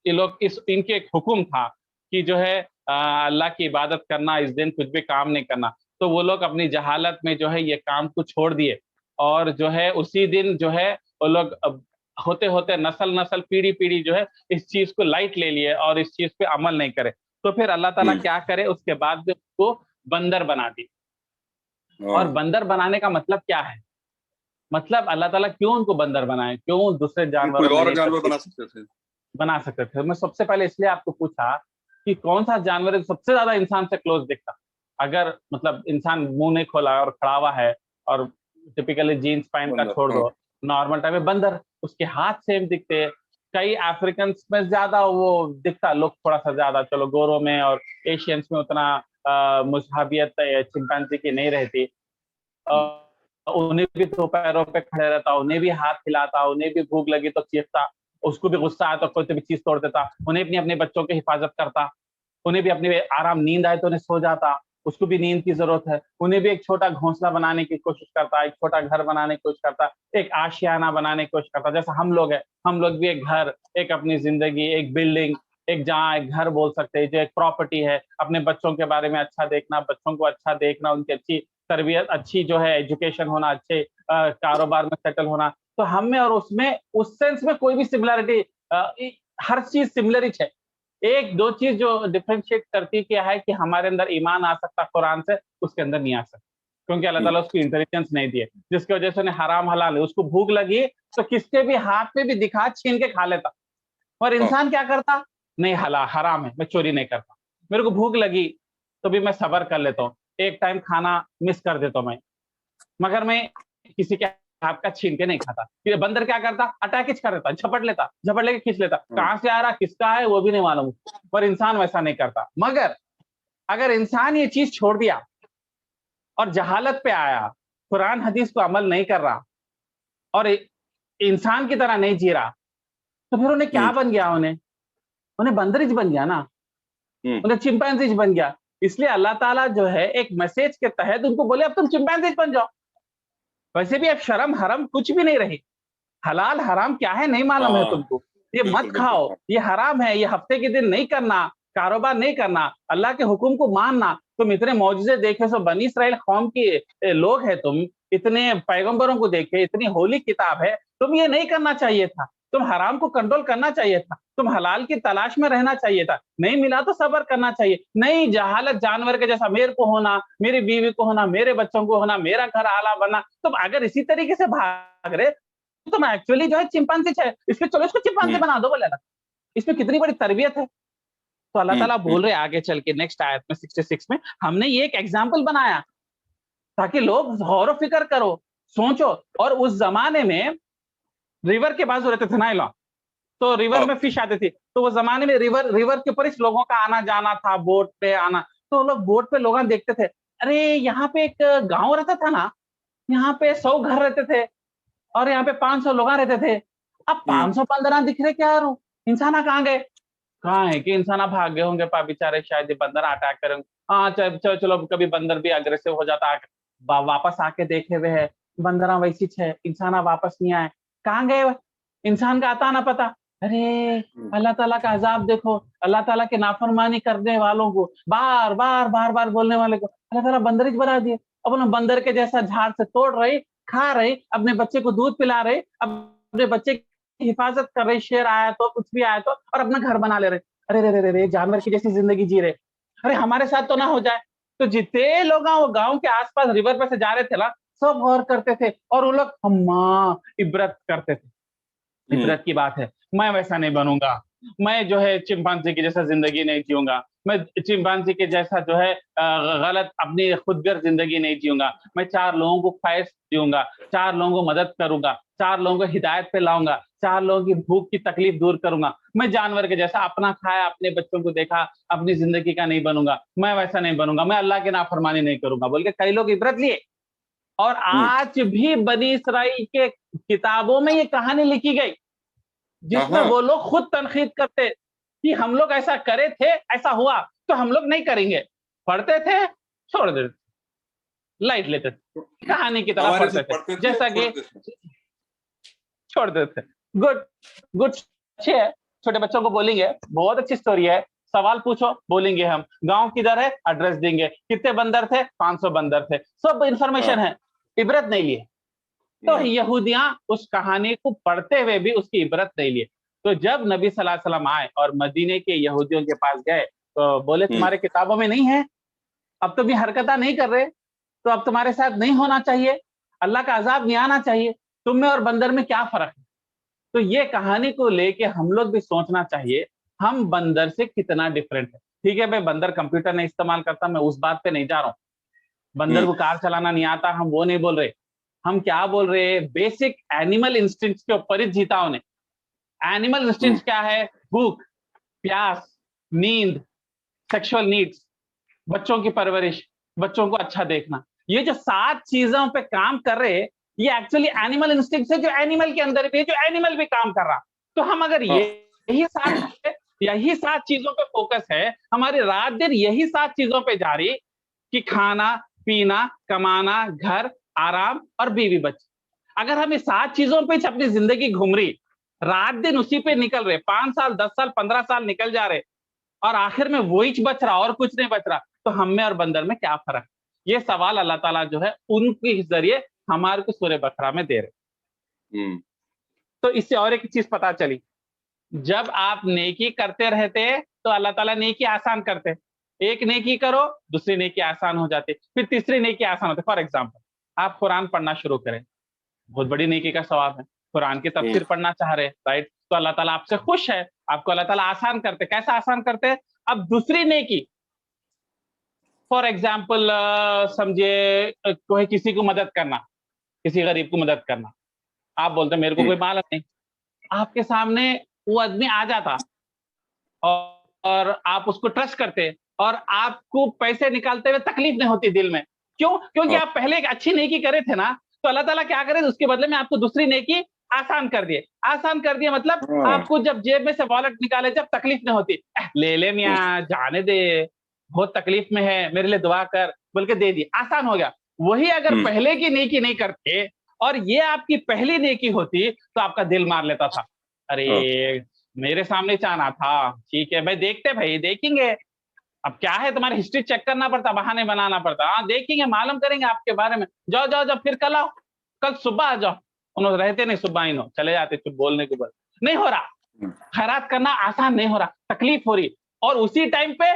ये लोग इनके एक हुक्म था कि जो है अल्लाह की इबादत करना, इस दिन कुछ भी काम नहीं करना, तो वो लोग अपनी जहालत में जो है ये काम को छोड़ दिए और जो है उसी दिन जो है वो लोग होते होते नस्ल पीढ़ी पीढ़ी जो है इस चीज को लाइट ले लिए और इस चीज पे अमल नहीं करे। तो फिर अल्लाह ताला क्या करे, उसके बाद में उसको बंदर बना दी। और बंदर बनाने का मतलब क्या है, मतलब अल्लाह ताला क्यों उनको बंदर बनाए, क्यों दूसरे जानवरों कोई और जानवर बना सकते थे। मैं सबसे पहले इसलिए आपको पूछा कि कौन सा जानवर सबसे ज्यादा इंसान से क्लोज दिखता। अगर मतलब इंसान मुंह नहीं खोला और खड़ा हुआ है और टिपिकली जीन्स पहन का छोड़ दो, नॉर्मल टाइम में बंदर, उसके हाथ सेम दिखते। कई अफ्रीकन में ज्यादा वो दिखता, लोग थोड़ा सा ज्यादा, चलो गोरों में और एशियंस में उतना मुशाबियत चिंपैंजी की नहीं रहती। उन्हें भी दो पैरों पे खड़े रहता, उन्हें भी हाथ हिलाता, उन्हें भी भूख लगी तो चीखता, उसको भी गुस्सा आया तो कोई भी चीज तोड़ देता, उन्हें भी अपने बच्चों की हिफाजत करता, उन्हें भी अपनी आराम नींद आए तो उन्हें सो जाता, उसको भी नींद की जरूरत है, उन्हें भी एक छोटा घोंसला बनाने की कोशिश करता, एक छोटा घर बनाने की कोशिश करता, एक आशियाना बनाने की कोशिश करता। जैसा हम लोग है, हम लोग भी एक घर, एक अपनी जिंदगी, एक बिल्डिंग, एक जहाँ एक घर बोल सकते हैं, जो एक प्रॉपर्टी है, अपने बच्चों के बारे में अच्छा देखना, बच्चों को अच्छा देखना, उनकी अच्छी तरबियत, अच्छी जो है एजुकेशन होना, अच्छे कारोबार में सेटल होना। तो हम में और उसमें उस सेंस में कोई भी सिमिलरिटी, हर चीज सिमिलर ही है। एक दो चीज जो डिफरेंशिएट करती क्या है कि हमारे अंदर ईमान आ सकता कुरान से, उसके अंदर नहीं आ सकता, क्योंकि अल्लाह ताला उसको इंटेलिजेंस नहीं दिए, जिसकी वजह से उन्हें हराम हलाल है। उसको भूख लगी तो किसके भी हाथ में भी दिखा छीन के खा लेता, और इंसान क्या करता, नहीं हराम है, मैं चोरी नहीं करता, मेरे को भूख लगी तो भी मैं सबर कर लेता हूँ, एक टाइम खाना मिस कर देता हूँ मैं, मगर मैं किसी के हाथ का छीन के नहीं खाता। फिर बंदर क्या करता, अटैक कर देता, झपट लेके खींच लेता, कहां से आ रहा किसका है वो भी नहीं मालूम, पर इंसान वैसा नहीं करता। मगर अगर इंसान ये चीज छोड़ दिया और जहालत पे आया, कुरान हदीस को अमल नहीं कर रहा और इंसान की तरह नहीं जी रहा, तो फिर उन्हें क्या बन गया, उन्हें बंदरिज बन गया ना, उन्हें चिंपैंजीज बन गया। इसलिए अल्लाह ताला जो है एक मैसेज के तहत उनको बोले अब तुम चिंपैंजीज बन जाओ। वैसे भी अब शर्म हरम कुछ भी नहीं रही, हलाल हराम क्या है नहीं मालूम है तुमको, ये मत खाओ, ये हराम है, ये हफ्ते के दिन नहीं करना, कारोबार नहीं करना, अल्लाह के हुक्म को मानना। तुम इतने मौजूदे देखे, सो बनी इस्राइल कौम के लोग है, तुम इतने पैगंबरों को देखे, इतनी होली किताब है, तुम ये नहीं करना चाहिए था, तुम हराम को कंट्रोल करना चाहिए था, तुम हलाल की तलाश में रहना चाहिए था, नहीं मिला तो सब्र करना चाहिए। नहीं जहालत जानवर के जैसा मेरे को होना, मेरी बीवी को होना, मेरे बच्चों को होना, मेरा घर आला बनना, तुम अगर इसी तरीके से भाग रहे तो मैं एक्चुअली जो है चिंपांजी है, इसलिए चलो इसको चिंपांजी बना दो बोले, इसमें कितनी बड़ी तरबियत है। तो अल्लाह ताला बोल रहे आगे चल के नेक्स्ट आयत में 66 में, हमने ये एक एग्जाम्पल बनाया ताकि लोग गौर फिक्र करो, सोचो। और उस जमाने में रिवर के बाजू रहते थे ना, तो रिवर में फिश आती थी, तो वो जमाने में रिवर के ऊपर इस लोगों का आना जाना था, बोट पे आना, तो लोग बोट पे लोग देखते थे, अरे यहाँ पे एक गांव रहता था ना, यहाँ पे 100 घर रहते थे और यहाँ पे 500 लोग रहते थे, अब 500 बंदर दिख रहे क्या यार, इंसान कहाँ गए, कहाँ है कि इंसान भाग गए होंगे बेचारे, शायद ये बंदर अटैक करेंगे। हाँ चलो कभी बंदर भी अग्रेसिव हो जाता, वापस आके देखे हुए है बंदरा वैसी है, इंसान वापस नहीं आए, कहाँ गए इंसान का आता ना पता। अरे अल्लाह ताला का अजाब देखो, अल्लाह ताला के नाफरमानी करने वालों को, बार बार बोलने वाले को अल्लाह ताला बंदरिज बना दिए। अब उन्हें बंदर के जैसा झाड़ से तोड़ रहे, खा रहे, अपने बच्चे को दूध पिला रहे, अपने बच्चे हिफाजत कर रहे, शेर आया तो कुछ भी आया तो, और अपना घर बना ले रहे। अरे रे रे रे, जानवर की जैसी जिंदगी जी रहे, अरे हमारे साथ तो ना हो जाए। तो जितने लोग वो गांव के आसपास रिवर पर से जा रहे थे ना, सब गौर करते थे, और वो लोग अम्मा इबरत करते थे। फितरत की बात है, मैं वैसा नहीं बनूंगा, मैं जो है चिंपांजी की जैसा जिंदगी नहीं जीऊंगा, मैं चिंपांजी के जैसा जो है गलत अपनी खुदगर्ज जिंदगी नहीं जीऊंगा, मैं 4 लोगों को ख्वाहिश दूंगा, 4 लोगों को मदद करूंगा, 4 लोगों को हिदायत पे लाऊंगा, 4 लोगों की भूख की तकलीफ दूर करूंगा, मैं जानवर के जैसा अपना खाया, अपने बच्चों को देखा, अपनी जिंदगी का नहीं बनूंगा, मैं वैसा नहीं बनूंगा, मैं अल्लाह की नाफरमानी नहीं करूंगा, बोल के कई लोग इबरत लिए। और आज भी बनी इसराइल के किताबों में ये कहानी लिखी गई, जिसमें वो लोग खुद तनकीद करते कि हम लोग ऐसा करे थे, ऐसा हुआ तो हम लोग नहीं करेंगे। पढ़ते थे, छोड़ देते, लाइट लेते थे, कहानी की तरह पढ़ते थे, जैसा कि छोड़ देते थे। गुड गुड, अच्छे है, छोटे बच्चों को बोलेंगे बहुत अच्छी स्टोरी है, सवाल पूछो बोलेंगे हम, गांव किधर है एड्रेस देंगे, कितने बंदर थे 500 बंदर थे, सब इंफॉर्मेशन है, इबरत नहीं लिए। तो यहूदियां उस कहानी को पढ़ते हुए भी उसकी इबरत नहीं लिए। तो जब नबी सल्लल्लाहु अलैहि वसल्लम आए और मदीने के यहूदियों के पास गए, तो बोले तुम्हारे किताबों में नहीं है, अब तुम ये हरकत नहीं कर रहे, तो अब तुम्हारे साथ नहीं होना चाहिए, अल्लाह का अजाब नहीं आना चाहिए, तुम में और बंदर में क्या फर्क है। तो ये कहानी को लेके हम लोग भी सोचना चाहिए, हम बंदर से कितना डिफरेंट है। ठीक है भाई, बंदर कंप्यूटर नहीं इस्तेमाल करता, मैं उस बात पे नहीं जा रहा हूं, बंदर को कार चलाना नहीं आता, हम वो नहीं बोल रहे, हम क्या बोल रहे हैं, बेसिक एनिमल इंस्टिंक्ट्स के ऊपर ही जीता उन्हें। एनिमल इंस्टिंक्ट्स क्या है? भूख, प्यास, नींद, सेक्सुअल नीड्स, बच्चों की परवरिश, बच्चों को अच्छा देखना, ये जो 7 चीजों पे काम कर रहे हैं, ये एक्चुअली एनिमल इंस्टिंक्ट्स है, जो एनिमल के अंदर भी है, जो एनिमल भी काम कर रहा। तो हम अगर यही 7 चीजों पे फोकस है, हमारी रात दिन यही 7 चीजों पे जा रही कि खाना पीना, कमाना, घर, आराम और बीवी बच्चे, अगर हम इस 7 चीजों पे अपनी जिंदगी घूम रही, रात दिन उसी पे निकल रहे, 5 साल 10 साल 15 साल निकल जा रहे, और आखिर में वही बच रहा और कुछ नहीं बच रहा, तो हम में और बंदर में क्या फर्क है? ये सवाल अल्लाह ताला जो है उनके जरिए हमारे को सूरह बकरा में दे रहे। तो इससे और एक चीज पता चली, जब आप नेकी करते रहते तो अल्लाह ताला नेकी आसान करते, एक नेकी करो दूसरी नेकी आसान हो जाती, फिर तीसरी नेकी आसान होती। फॉर एग्जाम्पल, आप कुरान पढ़ना शुरू करें, बहुत बड़ी नेकी का सवाब है, कुरान की तफसीर पढ़ना चाह रहे, राइट, तो अल्लाह ताला आपसे खुश है, आपको अल्लाह ताला आसान करते। कैसा आसान करते? अब दूसरी नेकी, फॉर एग्जाम्पल समझिए कोई किसी को मदद करना, किसी गरीब को मदद करना, आप बोलते मेरे को कोई मालूम नहीं, आपके सामने वो आदमी आ जाता और आप उसको ट्रस्ट करते और आपको पैसे निकालते हुए तकलीफ नहीं होती दिल में। क्यों? क्योंकि आप पहले एक अच्छी नेकी करे थे ना, तो अल्लाह ताला क्या करे, उसके बदले में आपको दूसरी नेकी आसान कर दिए। आसान कर दिए मतलब आपको जब जेब में से वॉलेट निकाले जब तकलीफ नहीं होती, ले ले मियाँ जाने दे, बहुत तकलीफ में है, मेरे लिए दुआ कर, बोल के दे दी, आसान हो गया। वही अगर पहले की नेकी नहीं करते और ये आपकी पहली नेकी होती तो आपका दिल मार लेता था, अरे मेरे सामने चाहना था, ठीक है भाई, देखते भाई देखेंगे, अब क्या है तुम्हारी हिस्ट्री चेक करना पड़ता, बहाने बनाना पड़ता, हाँ देखेंगे, मालूम करेंगे आपके बारे में, जाओ जाओ जाओ, फिर कल आओ, कल सुबह आ जाओ, उन्होंने रहते नहीं, सुबह ही नो चले जाते, चुप बोलने के बाद नहीं हो रहा, खैरात करना आसान नहीं हो रहा, तकलीफ हो रही, और उसी टाइम पे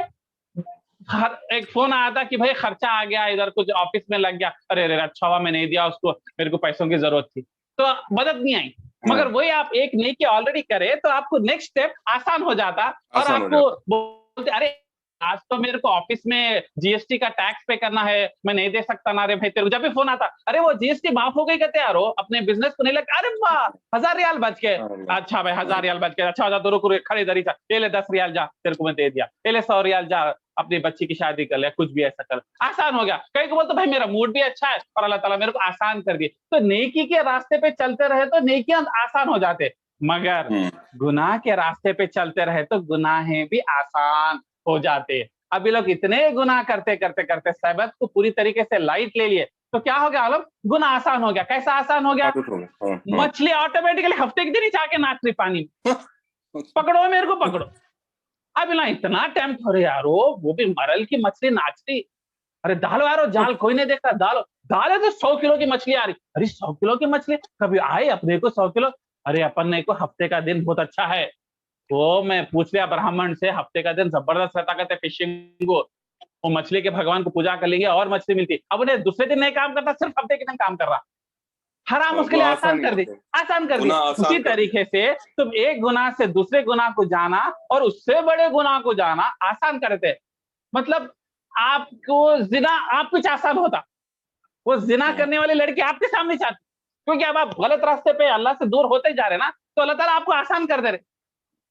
हर एक फोन आया था कि भाई खर्चा आ गया, इधर कुछ ऑफिस में लग गया, अरे अरे अच्छा हुआ मैं नहीं दिया उसको, मेरे को पैसों की जरूरत थी, तो मदद नहीं आई। मगर वही आप एक नेकी ऑलरेडी करे तो आपको नेक्स्ट स्टेप आसान हो जाता, और आपको बोलते अरे आज तो मेरे को ऑफिस में जीएसटी का टैक्स पे करना है, मैं नहीं दे सकता ना रे भाई, तेरे जब भी फोन आता, अरे वो जीएसटी माफ हो गई कहते यार, अपने बिजनेस को नहीं लगता, अरे वाह 1000 रियाल बच गए, अच्छा भाई 1000 रियाल बच गए, अच्छा हो जा, तो रुक खरीदारी था, ले 10 रियाल जा, तेरे को मैं दे दिया, ले 100 रियाल जा, अपनी बच्ची की शादी कर ले, कुछ भी ऐसा कर, आसान हो गया। कई को बोलते भाई मेरा मूड भी अच्छा है और अल्लाह ताला मेरे को आसान कर दिए। तो नेकी के रास्ते पे चलते रहे तो नेकियां आसान हो जाते, मगर गुनाह के रास्ते पे चलते रहे तो गुनाहें भी आसान हो जाते। अभी लोग इतने गुनाह करते करते करते सबत को पूरी तरीके से लाइट ले लिए, तो क्या हो गया आलम, गुनाह आसान हो गया। कैसा आसान हो गया? मछली ऑटोमेटिकली हफ्ते के दिन ही जाके नाच रही पानी में, पकड़ो मेरे को पकड़ो। अब ना इतना टेम्प्ट हो रहे यारो, वो भी मरल की मछली नाचती, अरे डालो यारो जाल, कोई नहीं देख रहा, डालो डालो तो 100 किलो की मछली आ रही, अरे 100 किलो की मछली, कभी आए अपने को 100 किलो, अरे अपन ने को हफ्ते का दिन बहुत अच्छा है, वो मैं पूछ लिया ब्राह्मण से, हफ्ते का दिन जबरदस्त रहता, कहते फिशिंग को, वो मछली के भगवान को पूजा कर लेंगे और मछली मिलती। अब उन्हें दूसरे दिन नहीं काम करता, सिर्फ हफ्ते के दिन काम कर रहा, हराम उसके लिए आसान कर दी, आसान कर दिया। उसी तरीके से तुम एक गुनाह से दूसरे गुनाह को जाना और उससे बड़े गुनाह को जाना आसान करते। मतलब आपको जिना आप कुछ आसान होता, वो जिना करने वाली लड़की आपके सामने चाहती, क्योंकि अब आप गलत रास्ते पे अल्लाह से दूर होते जा रहे ना, तो अल्लाह ताला आपको आसान कर दे रहे।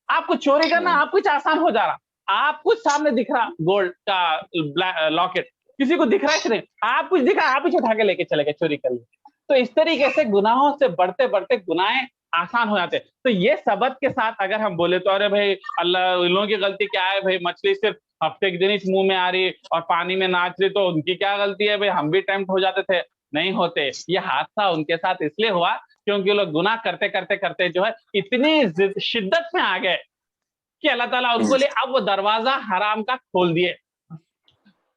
आपको चोरी करना आप कुछ आसान हो जा रहा, आप कुछ सामने दिख रहा गोल्ड का लॉकेट, किसी को दिख रहा है नहीं, आप कुछ दिखा, आप ही उठा के लेके चले गए, चोरी कर लिए। तो इस तरीके से गुनाहों से बढ़ते बढ़ते गुनाहें आसान हो जाते। तो ये सबक के साथ अगर हम बोले तो अरे भाई अल्लाह, उन लोगों की गलती क्या है भाई, मछली सिर्फ हफ्ते के दिन ही मुंह में आ रही और पानी में नाच रही, तो उनकी क्या गलती है भाई, हम भी टेम्प्ट हो जाते थे। नहीं होते, ये हादसा उनके साथ इसलिए हुआ क्योंकि लोग गुनाह करते करते करते जो है इतनी शिद्दत में आ गए कि अल्लाह ताला उनको लिए अब वो दरवाजा हराम का खोल दिए।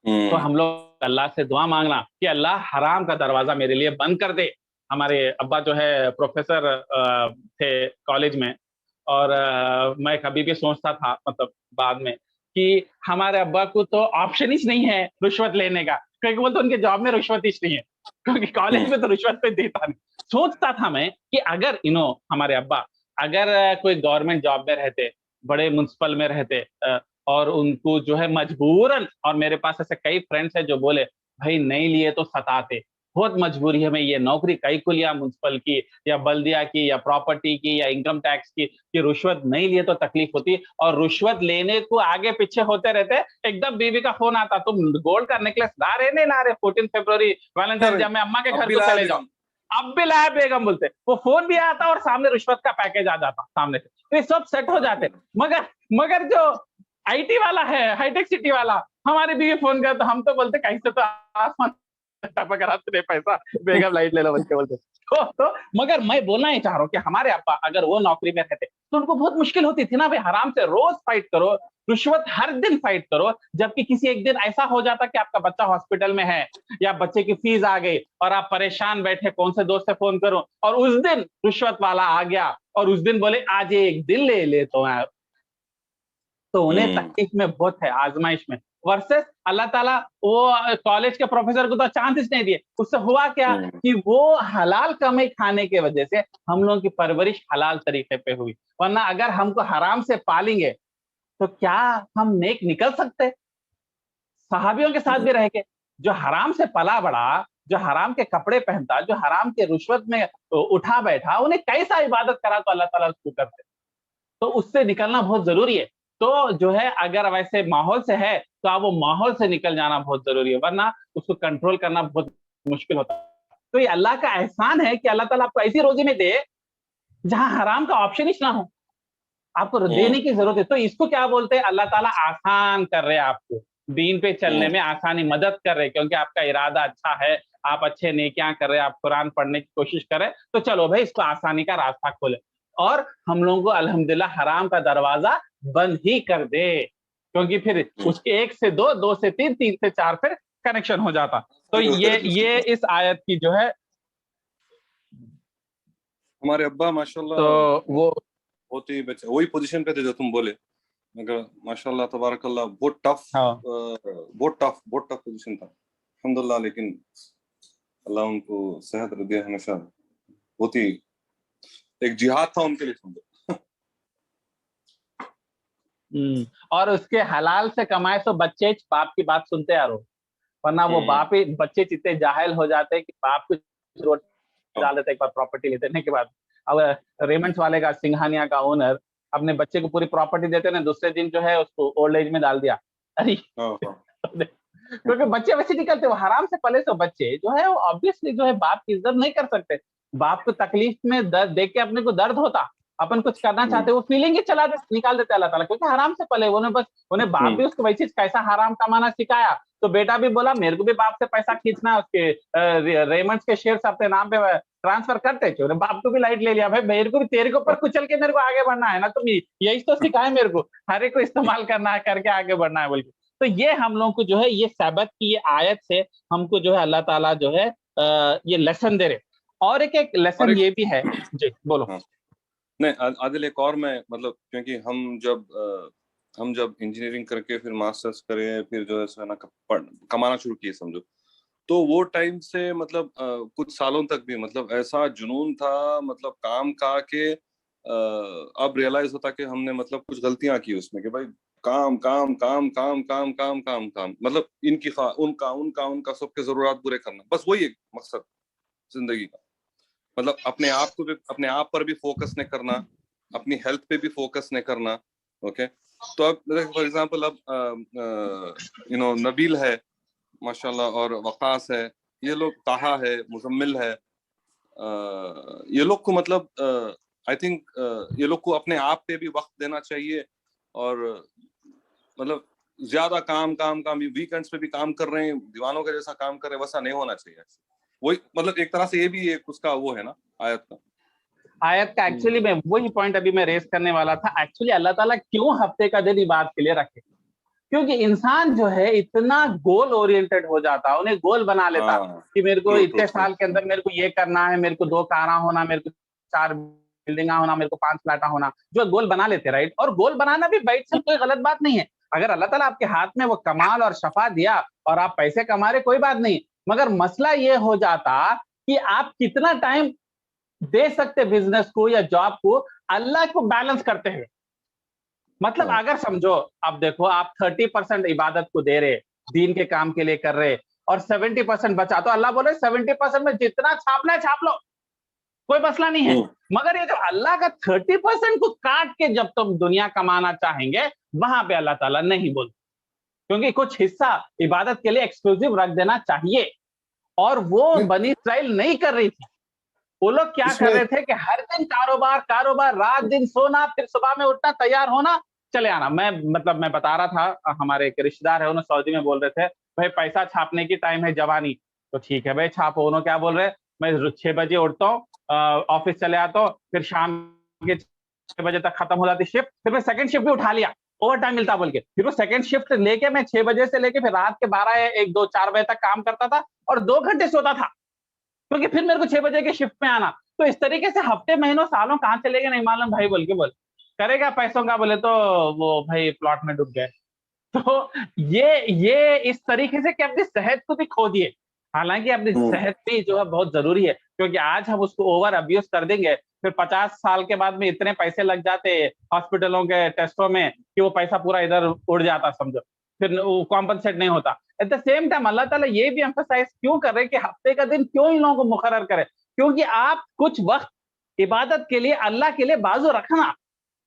तो हम लोग अल्लाह से दुआ मांगना कि अल्लाह हराम का दरवाजा मेरे लिए बंद कर दे। हमारे अब्बा जो है प्रोफेसर थे कॉलेज में, और मैं कभी भी सोचता था मतलब बाद में कि हमारे अब्बा को तो ऑप्शन ही नहीं है रिश्वत लेने का, क्योंकि वो तो उनके जॉब में रिश्वत ही नहीं है, क्योंकि कॉलेज में तो रिश्वत पे देता नहीं। सोचता था मैं कि अगर हमारे अब्बा अगर कोई गवर्नमेंट जॉब में रहते, बड़े म्युनिसिपल में रहते, और उनको जो है मजबूरन, और मेरे पास ऐसे कई फ्रेंड्स हैं जो बोले भाई नहीं लिए तो सताते, बहुत मजबूरी है, मैं ये नौकरी कई को लिया, म्युनिसिपल की या बल्दिया की या प्रॉपर्टी की या इनकम टैक्स की, कि रिश्वत नहीं लिए तो तकलीफ होती, और रिश्वत लेने को आगे पीछे होते रहते। एकदम बीवी का फोन आता, तुम गोल्ड का नेकलेस ला रहे नहीं ला रहे, 14 फरवरी वैलेंटाइन डे में अम्मा के घर को चले जाओ, अब भी लाया बेगम बोलते, वो फोन भी आता और सामने रिश्वत का पैकेज आ जाता सामने से, तो ये सब सेट हो जाते। मगर जो आईटी वाला है, हाईटेक सिटी वाला, हमारे भी फोन किया तो हम तो बोलते कहीं से तो आसमान टपक रहा तेरे पैसा, बेगम लाइट ले लो बच्चे बोलते। तो मगर मैं बोलना ही चाह रहा हूँ कि हमारे अब्बा अगर वो नौकरी में रहते तो उनको बहुत मुश्किल होती थी ना भाई, हराम से रोज फाइट करो, रिश्वत हर दिन फाइट करो, जबकि किसी एक दिन ऐसा हो जाता कि आपका बच्चा हॉस्पिटल में है या बच्चे की फीस आ गई और आप परेशान बैठे कौन से दोस्त से फोन करो, और उस दिन रिश्वत वाला आ गया और उस दिन बोले आज एक दिन ले ले तो उन्हें तकलीफ में बहुत है, आजमाइश में। वर्सेस अल्लाह ताला वो कॉलेज के प्रोफेसर को तो चांसेस नहीं दिए। उससे हुआ क्या कि वो हलाल कमाई खाने के वजह से हम लोगों की परवरिश हलाल तरीके पे हुई, वरना अगर हमको हराम से पालेंगे तो क्या हम नेक निकल सकते? सहाबियों के साथ भी रह के जो हराम से पला बड़ा, जो हराम के कपड़े पहनता, जो हराम के रिश्वत में उठा बैठा, उन्हें कैसा इबादत करा तो अल्लाह ताला उसको करते। तो उससे निकलना बहुत जरूरी है। तो जो है अगर वैसे माहौल से है तो आप वो माहौल से निकल जाना बहुत जरूरी है, वरना उसको कंट्रोल करना बहुत मुश्किल होता है। तो ये अल्लाह का एहसान है कि अल्लाह ताला आपको ऐसी रोजी में दे जहां हराम का ऑप्शन ही ना हो, आपको देने की जरूरत है। तो इसको क्या बोलते हैं, अल्लाह ताला आसान कर रहे हैं आपको दीन पे चलने में, आसानी मदद कर रहे हैं, क्योंकि आपका इरादा अच्छा है, आप अच्छे नेकियां कर रहे हैं, आप कुरान पढ़ने की कोशिश कर रहे हैं, तो चलो भाई इसको आसानी का रास्ता खोले और हम लोगों को अल्हम्दुलिल्लाह हराम का दरवाजा बंद ही कर दे, क्योंकि फिर उसके 1 से 2, 2 से 3, 3 से 4 फिर कनेक्शन हो जाता। तो ये इस आयत की जो है हमारे अब्बा माशाल्लाह तो वो बहुत ही वही पोजीशन पे थे जो तुम बोले, मगर माशाल्लाह तबारकल्लाह बहुत टफ पोजीशन था अल्हम्दुलिल्लाह, लेकिन अल्लाह उनको सेहत दे हमेशा। बहुत ही एक जिहाद था उनके लिए समझो। और उसके हलाल से कमाए तो बच्चे बाप की बात सुनते आ रहो, वरना वो बाप ही बच्चे इतने जाहिल हो जाते हैं कि बाप कुछ रोड डाल देते एक बार प्रॉपर्टी लेने के बाद। अब रेमंड्स वाले का, सिंघानिया का ओनर अपने बच्चे को पूरी प्रॉपर्टी देते ना, दूसरे दिन जो है उसको ओल्ड एज में डाल दिया। अरे क्योंकि बच्चे वैसे निकलते, वो हराम से पले तो बच्चे जो है वो ऑब्वियसली जो है बाप की इज्जत नहीं कर सकते। बाप को तकलीफ में दर्द देख के अपने को दर्द होता, अपन कुछ करना चाहते, वो फीलिंग ही चला दे निकाल देते अल्लाह ताला, क्योंकि हराम से पले उन्हें बाप भी उसको वही चीज कैसा हराम कमाना सिखाया, तो बेटा भी बोला मेरे को भी बाप से पैसा खींचना, उसके रेमंड्स के शेयर्स अपने नाम पे ट्रांसफर करते थे, बाप को भी लाइट ले लिया, भाई मेरे को भी तेरे को ऊपर कुचल के मेरे को आगे बढ़ना है ना, तुम यही तो सिखाए मेरे को, हर एक को इस्तेमाल करना है, करके आगे बढ़ना है बोल के। तो ये हम लोग को जो है ये सबत की ये आयत से हमको जो है अल्लाह ताला जो है ये लेसन दे रहे। और एक लेसन ये भी है जी, बोलो। नहीं आदिल, एक और मैं मतलब, क्योंकि हम जब इंजीनियरिंग करके फिर मास्टर्स करे, फिर जो है ना कमाना शुरू किए समझो, तो वो टाइम से मतलब कुछ सालों तक भी मतलब ऐसा जुनून था मतलब काम का के अब रियलाइज होता कि हमने मतलब कुछ गलतियां की उसमें, कि भाई काम काम काम काम काम काम काम काम, मतलब उनका उनका उनका सबके जरूरत पूरे करना, बस वही एक मकसद जिंदगी का। मतलब अपने आप को भी, अपने आप पर भी फोकस नहीं करना, अपनी हेल्थ पे भी फोकस नहीं करना। ओके, तो अब फॉर एग्जांपल अब नबील है माशाल्लाह, और वकास है, ये लोग, ताहा है, मुजम्मिल है, ये लोग को मतलब आई थिंक ये लोग को अपने आप पे भी वक्त देना चाहिए, और मतलब ज्यादा काम काम काम, वीकेंड्स पे भी काम कर रहे हैं, दीवानों का जैसा काम कर रहे हैं, वैसा नहीं होना चाहिए। वही मतलब एक तरह से ये भी एक उसका वो है ना आयत का। आयत का एक्चुअली में वही पॉइंट अभी मैं रेस करने वाला था। एक्चुअली अल्लाह ताला क्यों हफ्ते का दिन इबादत के लिए रखे? क्योंकि इंसान जो है इतना गोल ओरिएंटेड हो जाता, उन्हें गोल बना लेता कि मेरे को ट्रू ट्रू इतने ट्रू। साल के अंदर मेरे को ये करना है, मेरे को 2 कारा होना, मेरे को 4 बिल्डिंगा होना, मेरे को 5 फ्लैटा होना, जो गोल बना लेते, राइट? और गोल बनाना भी बाइट से कोई गलत बात नहीं है। अगर अल्लाह ताला आपके हाथ में वो कमाल और शफा दिया और आप पैसे कमा रहे, कोई बात नहीं, मगर मसला ये हो जाता कि आप कितना टाइम दे सकते बिजनेस को या जॉब को अल्लाह को बैलेंस करते हुए। मतलब अगर समझो, अब देखो आप 30% इबादत को दे रहे, दीन के काम के लिए कर रहे, और 70% बचा, तो अल्लाह बोले 70% में जितना छापना है छाप लो, कोई मसला नहीं है। मगर ये जो अल्लाह का 30% को काट के जब तुम दुनिया कमाना चाहेंगे, वहां पे अल्लाह ताला नहीं बोलते, क्योंकि कुछ हिस्सा इबादत के लिए एक्सक्लूसिव रख देना चाहिए। और वो बनी इस्राइल नहीं कर रही थी। वो लोग क्या कर रहे थे कि हर दिन कारोबार कारोबार, रात दिन सोना, फिर सुबह में उठना, तैयार होना, चले आना। मैं बता रहा था, हमारे एक रिश्तेदार है, उन्होंने सऊदी में बोल रहे थे, भाई पैसा छापने की टाइम है जवानी, तो ठीक है भाई छापो। उन्होंने क्या बोल रहे, मैं 6 बजे उठता हूँ, ऑफिस चले आता हूँ, फिर शाम के 6 बजे तक खत्म हो जाती शिफ्ट, फिर मैं सेकंड शिफ्ट भी उठा लिया, ओवर टाइम मिलता बोल के, फिर वो सेकंड शिफ्ट लेके मैं 6 बजे से लेके फिर रात के 12, 1, 2, 4 बजे तक काम करता था, और 2 घंटे सोता था, क्योंकि फिर मेरे को 6 बजे के शिफ्ट में आना। तो इस तरीके से हफ्ते महीनों सालों कहां चले गए नहीं मालूम भाई, बोल के बोल करेगा पैसों का, बोले तो वो भाई प्लॉट में डूब गए। तो ये इस तरीके से कि अपनी सेहत को भी खो दिए। हालांकि अपनी सेहत भी जो है बहुत जरूरी है, क्योंकि आज हम उसको ओवर अब्यूज कर देंगे, फिर 50 साल के बाद में इतने पैसे लग जाते हॉस्पिटलों के टेस्टों में कि वो पैसा पूरा इधर उड़ जाता समझो, फिर वो कॉम्पनसेट नहीं होता। एट द सेम टाइम अल्लाह ताला ये भी एम्फसाइज क्यों कर रहे हैं कि हफ्ते का दिन क्यों इन लोगों को मुकर्रर करे? क्योंकि आप कुछ वक्त इबादत के लिए, अल्लाह के लिए बाजू रखना,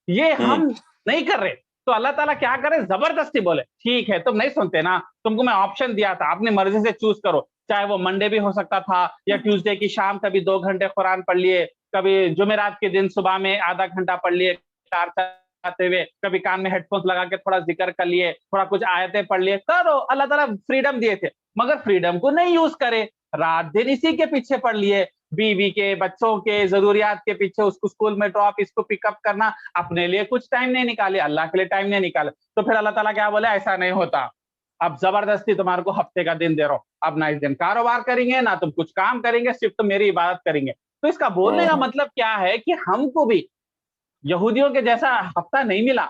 ये हम नहीं कर रहे। तो अल्लाह ताला क्या करे, जबरदस्ती बोले ठीक है तुम नहीं सुनते ना, तुमको मैं ऑप्शन दिया था, अपनी मर्जी से चूज करो, चाहे वो मंडे भी हो सकता था या ट्यूसडे की शाम कभी 2 घंटे कुरान पढ़ लिए, कभी जुमेरात के दिन सुबह में आधा घंटा पढ़ लिए कार चलाते हुए, कभी कान में हेडफोन्स लगा के थोड़ा जिक्र कर लिए, थोड़ा कुछ आयतें पढ़ लिए, करो। अल्लाह ताला फ्रीडम दिए थे, मगर फ्रीडम को नहीं यूज करे, रात दिन इसी के पीछे पढ़ लिए, बीवी के, बच्चों के जरूरियात के पीछे, उसको स्कूल में ड्रॉप, इसको पिकअप करना, अपने लिए कुछ टाइम नहीं निकाले, अल्लाह के लिए टाइम नहीं निकाले। तो फिर अल्लाह ताला क्या बोले, ऐसा नहीं होता, अब जबरदस्ती तुम्हारे को हफ्ते का दिन दे रहा हूं, अब ना इस दिन कारोबार करेंगे ना तुम कुछ काम करेंगे, सिर्फ तुम मेरी इबादत करेंगे। तो इसका बोलने का मतलब क्या है कि हमको भी यहूदियों के जैसा हफ्ता नहीं मिला,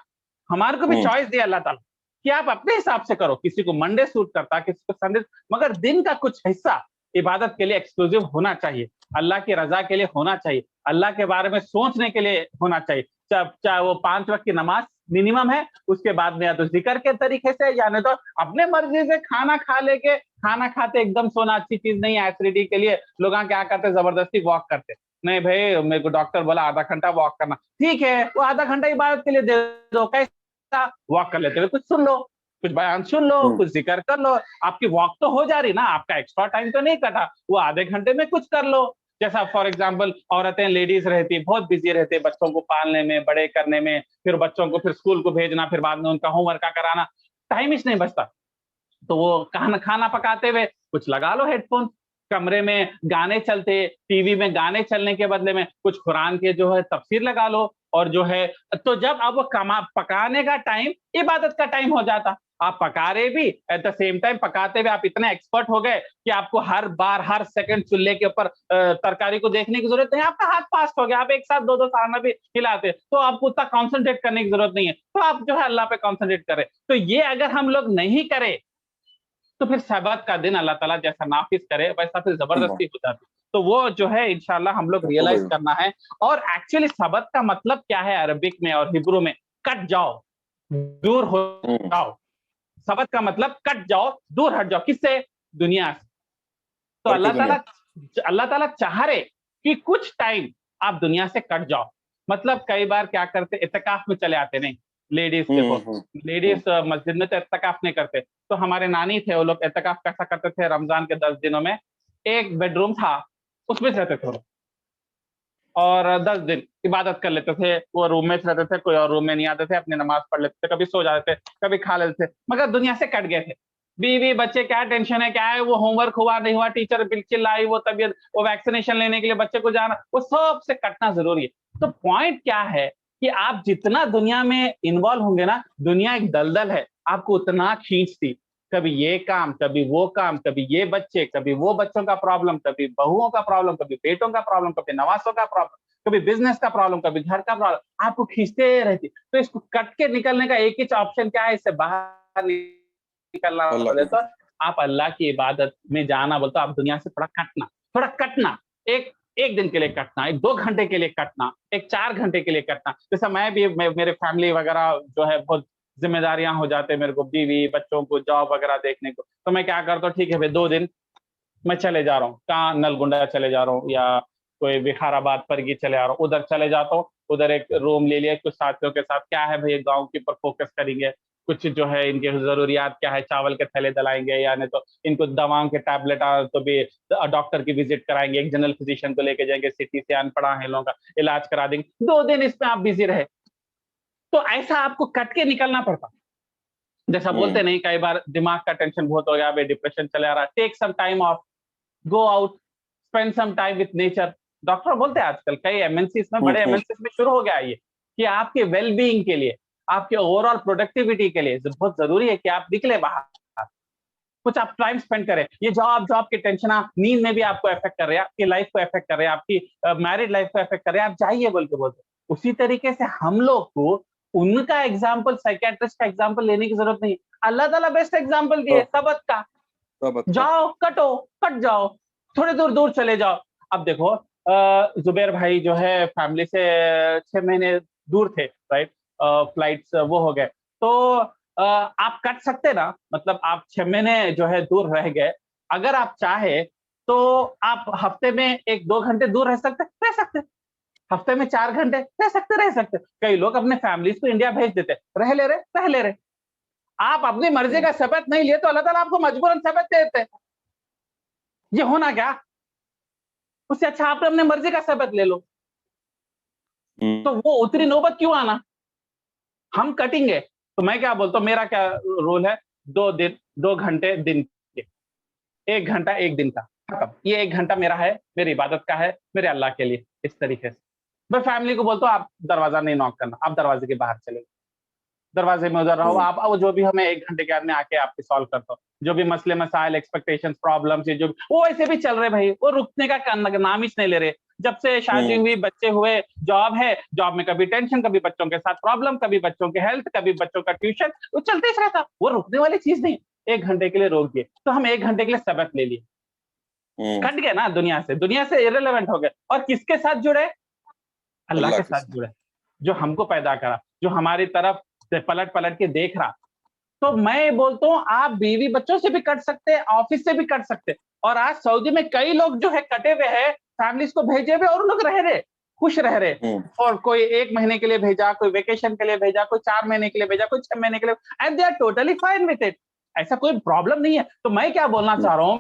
हमारे को भी चॉइस दिया अल्लाह ताला कि आप अपने हिसाब से करो, किसी को मंडे सूट करता, किसी को संडे, मगर दिन का कुछ हिस्सा इबादत के लिए एक्सक्लूसिव होना चाहिए, अल्लाह की रजा के लिए होना चाहिए, अल्लाह के बारे में सोचने के लिए होना चाहिए। चाहे वो 5 वक्त की नमाज मिनिमम है, उसके बाद में या तो जिक्र के तरीके से, या नहीं तो अपने मर्जी से खाना खा लेके, खाना खाते एकदम सोना अच्छी चीज नहीं है एसिडिटी के लिए, लोग क्या करते जबरदस्ती वॉक करते, नहीं भाई मेरे को डॉक्टर बोला आधा घंटा वॉक करना, ठीक है वो आधा घंटा इबादत के लिए दे दो, कैसा वॉक कर लेते हुए कुछ सुन लो, कुछ बयान सुन लो, कुछ जिक्र कर लो, आपकी वॉक तो हो जा रही ना, आपका एक्स्ट्रा टाइम तो नहीं कटा, वो आधे घंटे में कुछ कर लो। जैसा फॉर एग्जांपल औरतें, लेडीज रहती, बहुत बिजी रहते बच्चों को पालने में, बड़े करने में, फिर बच्चों को फिर स्कूल को भेजना, फिर बाद में उनका होमवर्क कराना, टाइम ही नहीं बचता। तो वो खाना पकाते हुए कुछ लगा लो हेडफोन, कमरे में गाने चलते, टीवी में गाने चलने के बदले में कुछ कुरान के जो है तफसीर लगा लो, और जो है तो जब अब वो पकाने का टाइम इबादत का टाइम हो जाता, आप पका रहे भी, एट द सेम टाइम पकाते हुए आप इतने एक्सपर्ट हो गए कि आपको हर बार हर सेकंड चूल्हे के ऊपर तरकारी को देखने की जरूरत नहीं, आपका हाथ फास्ट हो गया, आप एक साथ दो दो खाना भी खिलाते, तो आपको उतना कॉन्सेंट्रेट करने की जरूरत नहीं है, तो आप जो है अल्लाह पे कॉन्सेंट्रेट करें। तो ये अगर हम लोग नहीं करें तो फिर सबत का दिन अल्लाह ताला जैसा नाफिज करे वैसा फिर जबरदस्ती हो जाती। तो वो जो है इंशाल्लाह हम लोग रियलाइज करना है। और एक्चुअली सबत का मतलब क्या है अरबिक में और हिब्रू में? कट जाओ, दूर हो जाओ। सबत का मतलब कट जाओ, दूर हट जाओ। किससे? दुनिया से। तो अल्लाह ताला चाह रहे कि कुछ टाइम आप दुनिया से कट जाओ। मतलब कई बार क्या करते, इत्तिकाफ में चले आते, नहीं लेडीज देखो, लेडीज मस्जिद में तो इत्तिकाफ नहीं करते। तो हमारे नानी थे, वो लोग इत्तिकाफ कैसा करते थे, रमजान के 10 दिनों में एक बेडरूम था, उसमें रहते थे और 10 दिन इबादत कर लेते थे। वो रूम में रहते थे, कोई और रूम में नहीं आते थे, अपनी नमाज पढ़ लेते थे, कभी सो जाते थे, कभी खा लेते थे, मगर दुनिया से कट गए थे। बीवी बच्चे क्या टेंशन है, क्या है, वो होमवर्क हुआ नहीं हुआ, टीचर बिल चिल्लाई, वो तबियत, वो वैक्सीनेशन लेने के लिए बच्चे को जाना, वो सब से कटना जरूरी है। तो पॉइंट क्या है कि आप जितना दुनिया में इन्वॉल्व होंगे ना, दुनिया एक दलदल है, आपको उतना खींचती, कभी ये काम, कभी वो काम, कभी ये बच्चे, कभी वो बच्चों का प्रॉब्लम, कभी बहुओं का प्रॉब्लम, कभी बेटों का प्रॉब्लम, कभी नवासों का प्रॉब्लम, कभी बिजनेस का प्रॉब्लम, कभी घर का प्रॉब्लम, आपको खींचते रहती। तो इसको कट के निकलने का एक ही ऑप्शन क्या है, इससे बाहर निकलना बोले तो आप अल्लाह की इबादत में जाना, बोलते आप दुनिया से थोड़ा कटना, एक एक दिन के लिए कटना, एक 2 घंटे के लिए कटना, एक 4 घंटे के लिए कटना। जैसा मैं भी मेरे फैमिली वगैरह जो है बहुत जिम्मेदारियां हो जाते हैं मेरे को, बीवी बच्चों को जॉब वगैरह देखने को, तो मैं क्या करता हूँ, ठीक है भाई 2 दिन मैं चले जा रहा हूँ, कहाँ नलगुंडा चले जा रहा हूँ या कोई विखाराबाद परगी चले आ रहा हूँ, उधर चले जाता हूँ, उधर एक रूम ले लिया कुछ साथियों के साथ, क्या है भाई गाँव के ऊपर फोकस करेंगे, कुछ जो है इनके जरूरियात क्या है, चावल के थैले दिलाएंगे, या नहीं तो इनको दवाओं के टैबलेट तो भी डॉक्टर की विजिट कराएंगे, एक जनरल फिजिशियन को लेके जाएंगे, सिटी से अनपढ़ा है लोगों का इलाज करा देंगे, 2 दिन इसमें आप बिजी रहे। तो ऐसा आपको कट के निकलना पड़ता। जैसा बोलते नहीं, कई बार दिमाग का टेंशन बहुत हो गया, डिप्रेशन चले आ रहा है, take some time off, go out, spend some time with nature. Doctor बोलते हैं आजकल कई एमएनसीज में, बड़े एमएनसीज में शुरू हो गया ये कि आपके वेलबीइंग के लिए, आपके ओवरऑल प्रोडक्टिविटी के लिए बहुत जरूरी है कि आप निकले बाहर, कुछ आप टाइम स्पेंड करें। ये जॉब के टेंशन नींद में भी आपको इफेक्ट कर रहे हैं, आपकी लाइफ को इफेक्ट कर रहे हैं, आपकी मैरिड लाइफ को इफेक्ट कर रहे हैं, आप जाइए बोल के बोलते। उसी तरीके से हम लोग को उनका एग्जाम्पल, साइकेट्रिस्ट का एग्जाम्पल लेने की जरूरत नहीं। अल्लाह ताला बेस्ट एग्जाम्पल दिए सबत का, जाओ कट जाओ, थोड़े दूर दूर चले जाओ। अब देखो जुबैर भाई जो है फैमिली से 6 महीने दूर थे, राइट, फ्लाइट्स वो हो गए, तो आप कट सकते ना, मतलब आप 6 महीने जो है दूर रह गए, अगर आप चाहे तो आप हफ्ते में 1-2 घंटे दूर रह सकते, हफ्ते में 4 घंटे रह सकते। कई लोग अपने फैमिलीज को इंडिया भेज देते, रह ले रहे। आप अपनी मर्जी का सबत नहीं लिए तो अल्लाह ताला आपको मजबूरन सबत देते। ये होना क्या, उससे अच्छा आप अपने मर्जी का सबत ले लो। तो वो उतनी नौबत क्यों आना, हम कटेंगे। तो मैं क्या बोलता हूँ, मेरा क्या रूल है, 2 घंटे दिन के, 1 घंटा 1 दिन का, ये 1 घंटा मेरा है, मेरी इबादत का है, मेरे अल्लाह के लिए। इस तरीके से मैं फैमिली को बोलता हूँ आप दरवाजा नहीं नॉक करना, आप दरवाजे के बाहर चले, दरवाजे में उधर रहो, आप जो भी हमें 1 घंटे के बाद में आके आपके सॉल्व करता हूँ, जो भी मसले मसाइल, एक्सपेक्टेशंस, प्रॉब्लम्स, जो वो ऐसे भी चल रहे भाई, वो रुकने का नाम ही नहीं ले रहे। जब से शादी हुई, बच्चे हुए, जॉब है, जॉब में कभी टेंशन, कभी बच्चों के साथ प्रॉब्लम, कभी बच्चों के हेल्थ, कभी बच्चों का ट्यूशन, वो चलते ही रहता, वो रुकने वाली चीज नहीं। 1 घंटे के लिए रोक दिए तो हम 1 घंटे के लिए सबक ले लिए, कट गए ना दुनिया से इररिलेवेंट हो गए, और किसके साथ जुड़े, अल्लाह के साथ जुड़े, जो हमको पैदा करा, जो हमारी तरफ से पलट के देख रहा। तो मैं बोलता हूँ आप बीवी बच्चों से भी कट सकते, ऑफिस से भी कट सकते। और आज सऊदी में कई लोग जो है कटे हुए हैं, फैमिलीज को भेजे हुए, और लोग रह रहे, खुश रह रहे। और कोई 1 महीने के लिए भेजा, कोई वेकेशन के लिए भेजा, कोई 4 महीने के लिए भेजा, कोई 6 महीने के लिए, and they are totally fine with it, ऐसा कोई प्रॉब्लम नहीं है। तो मैं क्या बोलना चाह रहा हूँ,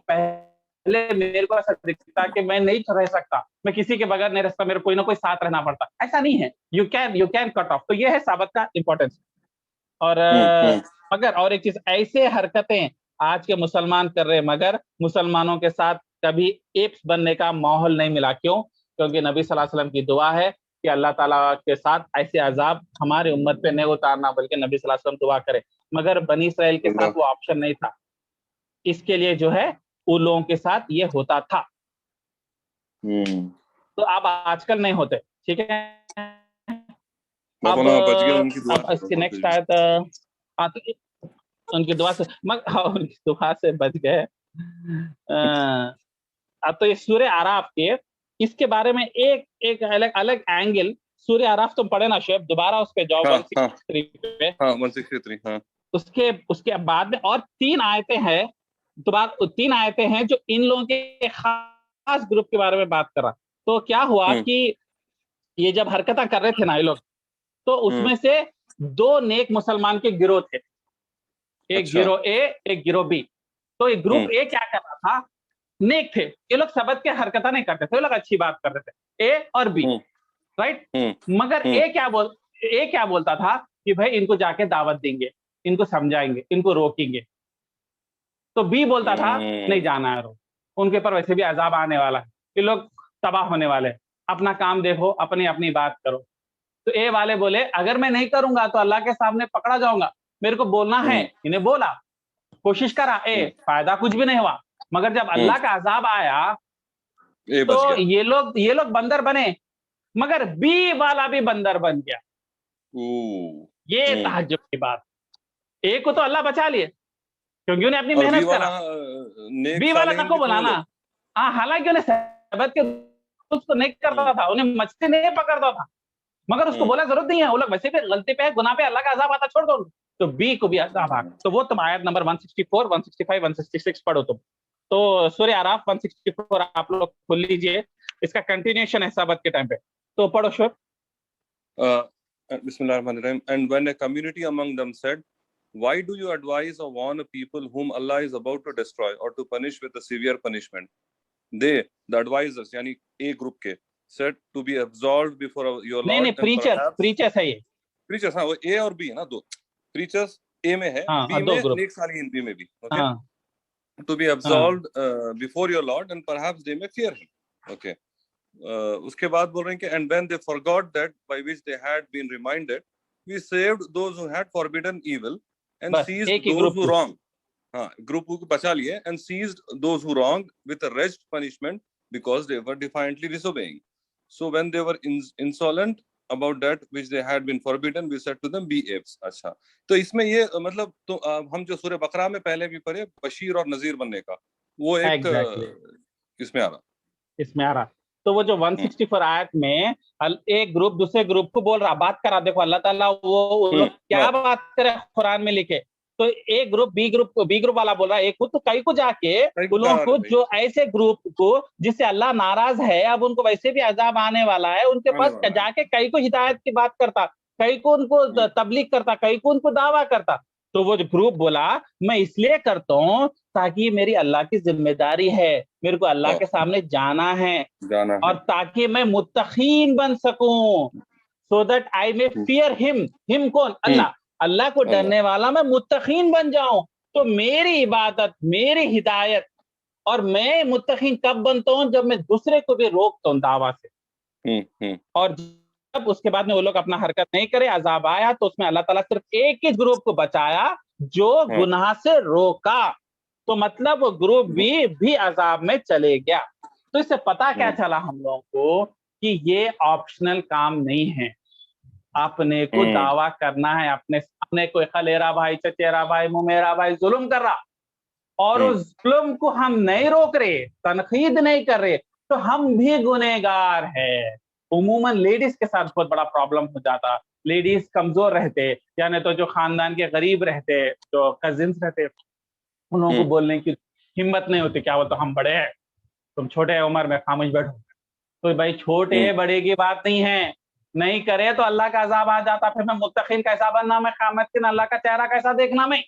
पहले मेरे को ऐसा दिखता कि मैं नहीं रह सकता, मैं किसी के बगैर नहीं रह सकता, मेरे कोई ना कोई साथ रहना पड़ता, ऐसा नहीं है। You can cut off. तो ये है साबत का इंपॉर्टेंस। और मगर और एक चीज, ऐसे हरकतें आज के मुसलमान कर रहे, मगर मुसलमानों के साथ कभी एप्स बनने का माहौल नहीं मिला। क्यों? क्योंकि नबी सल्लल्लाहु अलैहि वसल्लम की दुआ है कि अल्लाह ताला के साथ ऐसे अजाब हमारे उम्मत पे नहीं उतारना, बल्कि नबी सल्लल्लाहु अलैहि वसल्लम दुआ करे मगर बनी इसराइल के साथ वो ऑप्शन नहीं था। इसके लिए जो है उन लोगों के साथ ये होता था। तो अब आजकल नहीं होते, ठीक है। अब इसके नेक्स्ट आयत, तो उनकी दुआ से उनकी दुआ से बच गए। अब तो ये सूर्य आराफ के, इसके बारे में एक अलग अलग एंगल, सूर्य आराफ तुम पढ़े ना शेफ, दोबारा उस पे जाओ 163 पे। 163 उसके बाद में और 3 आयतें हैं, दोबारा 3 आयतें हैं जो इन लोगों के खास ग्रुप के बारे में बात कर रहा। तो क्या हुआ कि ये जब हरकतें कर रहे थे ना ये लोग, तो उसमें से 2 नेक मुसलमान के गिरोह थे, एक गिरोह ए, एक गिरोह बी। तो ये ग्रुप ए क्या कर रहा था, नेक थे ये लोग, सबत के हरकतें नहीं करते थे, ये लोग अच्छी बात कर रहे थे, ए और बी, राइट। मगर ए क्या बोलता था कि भाई इनको जाके दावत देंगे, इनको समझाएंगे, इनको रोकेंगे। तो बी बोलता था नहीं जाना है, उनके ऊपर वैसे भी अजाब आने वाला है, ये लोग तबाह होने वाले, अपना काम देखो, अपनी अपनी बात करो। तो ए वाले बोले अगर मैं नहीं करूंगा तो अल्लाह के सामने पकड़ा जाऊंगा, मेरे को बोलना है। इन्हें बोला, कोशिश करा, फायदा कुछ भी नहीं हुआ। मगर जब अल्लाह का अजाब आया तो ये लोग बंदर बने, मगर बी वाला भी बंदर बन गया। ये तहज्जुब की बात। ए को तो अल्लाह बचा लिए क्योंकि उन्हें अपनी मेहनत करा। बी वाला नको बनाना, हाँ, हालांकि उन्हें सबत के उसको नहीं करता था, उन्हें मछली नहीं पकड़ता था, मगर उसको बोला जरूरत नहीं है, वो लोग वैसे भी गलती पे है, गुनाह पे, अल्लाह का अजाब आता, छोड़ दो। तो बी को भी अजाब आ। तो वो तुम आयत नंबर 164, 165, 166 पढ़ो तुम। तो सूरह आराफ 164 आप लोग खोल लीजिए, इसका कंटिन्यूएशन है सबत के टाइम पे, तो पढ़ो शुभ। Bismillahirrahmanirrahim. And when a community among them said, why do you advise or warn a people whom Allah is about to destroy or to punish with a severe punishment? They, the advisors, यानी A group के, said to be absolved before your Lord. नहीं, preachers है ये। Preachers, हाँ, वो A और B है ना, 2 preachers A में है, B में नेक सालिहीन B में भी, okay? To be absolved before your Lord and perhaps they may fear him, okay? उसके बाद बोल रहे हैं कि and when they forgot that by which they had been reminded, we saved those who had forbidden evil and seized those who wronged. हाँ, group को बचा लिए and seized those who wronged with a wretched punishment because they were defiantly disobeying. So when they were insolent about that which they had been forbidden, we said to them, be apes. अच्छा, तो इसमें ये मतलब तो हम जो सूरह बकरा में पहले भी पढ़े बशीर और नजीर बनने का, वो एक इसमें आ रहा। तो वो जो 164 आयत में एक ग्रुप दूसरे ग्रुप को बोल रहा, बात करा, देखो अल्लाह ताला वो लोग क्या बात करे कुरान में लिखे। तो एक ग्रुप बी ग्रुप वाला बोल रहा है, एक को तो कई को जाके उन लोगों को जो ऐसे ग्रुप को जिससे अल्लाह नाराज है, अब उनको वैसे भी अजाब आने वाला है, उनके पास जाके कई को हिदायत की बात करता, कई को उनको तबलीग करता, कई को उनको दावा करता। तो वो जो ग्रुप बोला मैं इसलिए करता हूँ ताकि मेरी अल्लाह की जिम्मेदारी है, मेरे को अल्लाह के सामने जाना है और ताकि मैं मुत्तकीन बन सकूं, so that I may fear him कौन, अल्लाह को डरने वाला मैं मुत्तकीन बन जाऊं। तो मेरी इबादत, मेरी हिदायत, और मैं मुत्तकीन कब बनता हूं, जब मैं दूसरे को भी रोकता हूं दावा से। और जब उसके बाद में वो लोग अपना हरकत नहीं करे, अजाब आया, तो उसमें अल्लाह ताला सिर्फ एक ही ग्रुप को बचाया जो गुनाह से रोका। तो मतलब वो ग्रुप भी अजाब में चले गया। तो इससे पता क्या चला हम लोगों को कि ये ऑप्शनल काम नहीं है, अपने को दावा करना है, अपने सामने कोई खलेरा भाई, चचेरा भाई, मुमेरा भाई जुल्म कर रहा और उस जुल्म को हम नहीं रोक रहे, तनकीद नहीं कर रहे, तो हम भी गुनहगार है। उमूमन लेडीज के साथ बहुत बड़ा प्रॉब्लम हो जाता, लेडीज कमजोर रहते, यानी तो जो खानदान के गरीब रहते, जो कजिन्स रहते, उन लोगों को बोलने की हिम्मत नहीं होती, क्या वो तो हम बड़े हैं, तुम छोटे उम्र में खामोश बैठो। तो भाई छोटे बड़े की बात नहीं है, नहीं करे तो अल्लाह का अजाब आ जाता, फिर मैं मुत्तकीन कैसा बनना, मैं क़यामत के दिन अल्लाह का चेहरा कैसा देखना मैं।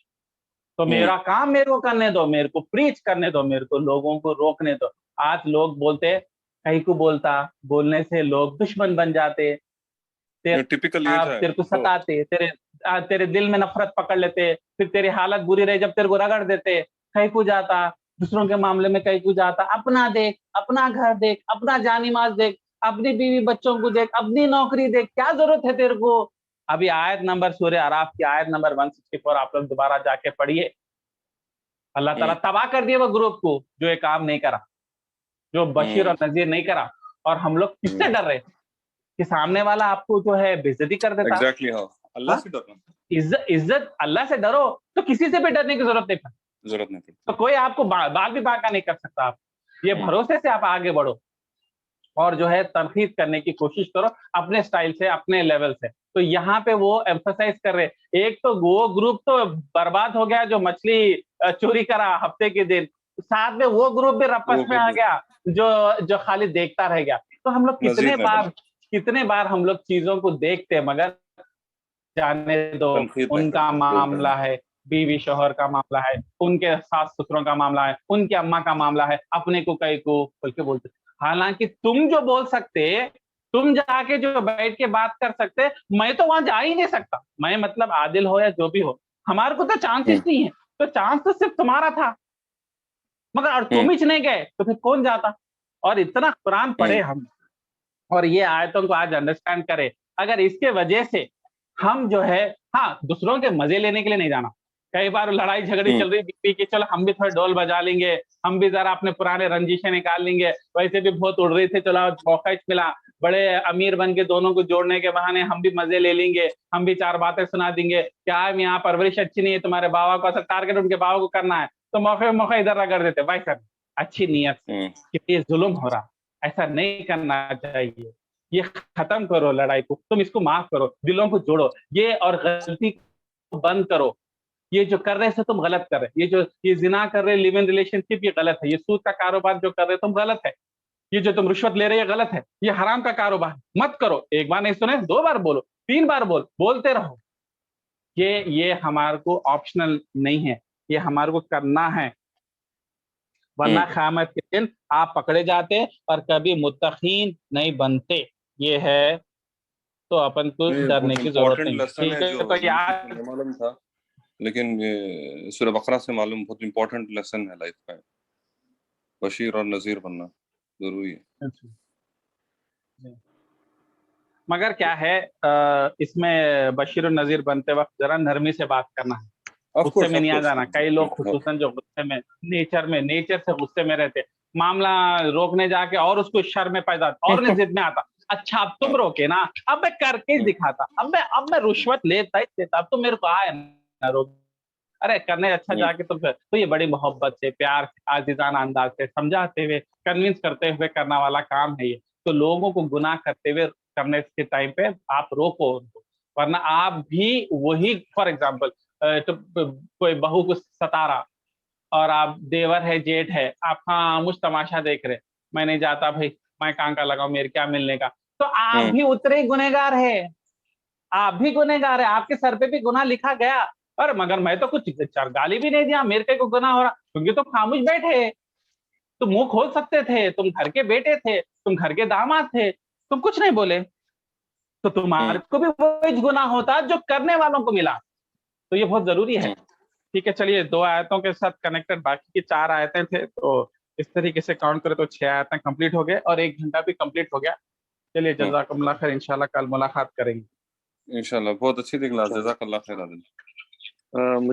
तो मेरा काम मेरे को करने दो, मेरे को प्रीच करने दो, मेरे को लोगों को रोकने दो। आज लोग बोलते, कहीं को बोलता, बोलने से लोग दुश्मन बन जाते, तेरे को सताते, तेरे दिल में नफरत पकड़ लेते, फिर तेरी हालत बुरी रही जब तेरे को रगड़ देते, कहीं को जाता, दूसरों के मामले में कहीं को जाता, अपना देख, अपना घर देख, अपना जानिमाज देख, अपनी बीवी बच्चों को देख, अपनी नौकरी देख, क्या जरूरत है तेरे को, अभी आयत नंबर सूरह अराफ की आयत नंबर 164 आप लोग दोबारा जाके पढ़िए। अल्लाह ताला तबाह कर दिया वो ग्रुप को जो ये काम नहीं करा, जो बशीर और नजीर नहीं करा। और हम लोग किससे डर रहे कि सामने वाला आपको जो है बेइज्जती कर देता। एग्जैक्टली हाँ, अल्लाह से डरना, इज्जत अल्लाह से डरो तो किसी से भी डरने की जरूरत नहीं पड़ती। जरूरत नहीं पड़ती। तो कोई आपको बाल भी बांका नहीं कर सकता। आप ये भरोसे से आप आगे बढ़ो और जो है तनकीद करने की कोशिश करो अपने स्टाइल से, अपने लेवल से। तो यहाँ पे वो एम्फसाइज कर रहे, एक तो वो ग्रुप तो बर्बाद हो गया जो मछली चोरी करा हफ्ते के दिन, साथ में वो ग्रुप भी रपस में आ गया जो खाली देखता रह गया। तो हम लोग कितने बार हम लोग चीजों को देखते मगर जाने दो, उनका मामला है, बीवी शोहर का मामला है, उनके सास ससुरों का मामला है, उनके अम्मा का मामला है, अपने को कई को बल्कि बोलते। हालांकि तुम जो बोल सकते, तुम जाके जो बैठ के बात कर सकते, मैं तो वहां जा ही नहीं सकता। मैं मतलब आदिल हो या जो भी हो, हमारे को तो चांसेस नहीं है। तो चांस तो सिर्फ तुम्हारा था मगर और तुम ही नहीं गए तो फिर कौन जाता। और इतना कुरान पढ़े हम और ये आयतों को आज अंडरस्टैंड करें, अगर इसके वजह से हम जो है हाँ दूसरों के मजे लेने के लिए नहीं जाना। कई बार लड़ाई झगड़ी चल रही बीपी की, चलो हम भी थोड़े ढोल बजा लेंगे, हम भी जरा अपने पुराने रंजिशें निकाल लेंगे, वैसे भी बहुत उड़ रही थी, चलो मौका ही मिला, बड़े अमीर बन के दोनों को जोड़ने के बहाने हम भी मजे ले लेंगे, हम भी चार बातें सुना देंगे, क्या यहाँ परवरिश अच्छी नहीं है, तुम्हारे बाबा को, ऐसा टारगेट उनके बाबा को करना है, तो मौका इधर रगड़ देते। भाई सर अच्छी नीयत से कि ये जुल्म हो रहा, ऐसा नहीं करना चाहिए, ये खत्म करो लड़ाई को, तुम इसको माफ करो, दिलों को जोड़ो, ये और गलती को बंद करो, ये जो कर रहे हैं तुम गलत कर रहे, ये जिना कर रहे, लिव इन रिलेशनशिप ये गलत है, ये सूद का कारोबार जो कर रहे तुम गलत है, ये जो तुम रिश्वत ले रहे ये गलत है, ये हराम का कारोबार मत करो। एक बार नहीं सुने, 2 बार बोलो, 3 बार बोलते रहो। ये हमारे को ऑप्शनल नहीं है, ये हमारे को करना है, वरना क़यामत के दिन आप पकड़े जाते और कभी मुत्तकीन नहीं बनते। ये है तो अपन को डरने की जरूरत नहीं। ठीक है, तो यार मालूम था लेकिन ये सूरह बकरा से मालूम, बहुत इंपॉर्टेंट लेसन है लाइफ का, बशीर और नजीर बनना जरूरी है। मगर क्या है इसमें बशीर और नजीर बनते वक्त जरा नरमी से बात करना है, गुस्से में नहीं आ जाना। कई लोग खुसूसन जो गुस्से में नेचर से गुस्से में रहते, मामला रोकने जाके और उसको शर में पैदा और जिद में आता, अच्छा अब तुम रोके ना, अब मैं करके दिखाता, अब मैं रुश्वत लेता ही देता, अब तो मेरे को आए ना रोक, अरे करने अच्छा जाके तो ये बड़ी मोहब्बत से, प्यार से, आजीजाना अंदाज से समझाते हुए, कन्विंस करते हुए करने वाला काम है ये। तो लोगों को गुनाह करते हुए करने के टाइम पे आप रोको उनको, वरना आप भी वही, फॉर एग्जाम्पल तो कोई बहू को सता रहा और आप देवर है जेठ है, आप खामोश तमाशा देख रहे, मैं नहीं जाता भाई, मैं कहाँ का लगाऊं, मेरे क्या मिलने का, तो आप भी उतरे गुनहगार है, आप भी गुनहगार है, आपके सर पे भी गुनाह लिखा गया। और मगर मैं तो कुछ गाली भी नहीं दिया, मेरे को गुनाह हो रहा क्योंकि तुम खामोश बैठे, तुम मुंह खोल सकते थे, तुम घर के बेटे थे, तुम घर के दामाद थे, तुम कुछ नहीं बोले, तो तुम्हारे को भी वही गुनाह होता जो करने वालों को मिला। तो ये बहुत जरूरी है। ठीक है, चलिए 2 आयतों के साथ कनेक्टेड बाकी की 4 आयतें थे, तो इस तरीके से काउंट करें तो 6 आयतें कंप्लीट हो गए और 1 घंटा भी कंप्लीट हो गया। चलिए जज़ाकल्लाह खैर, इंशाल्लाह कल मुलाकात करेंगे। इंशाल्लाह, बहुत अच्छी थी क्लास, जज़ाकल्लाह खैर आदिल। मुझे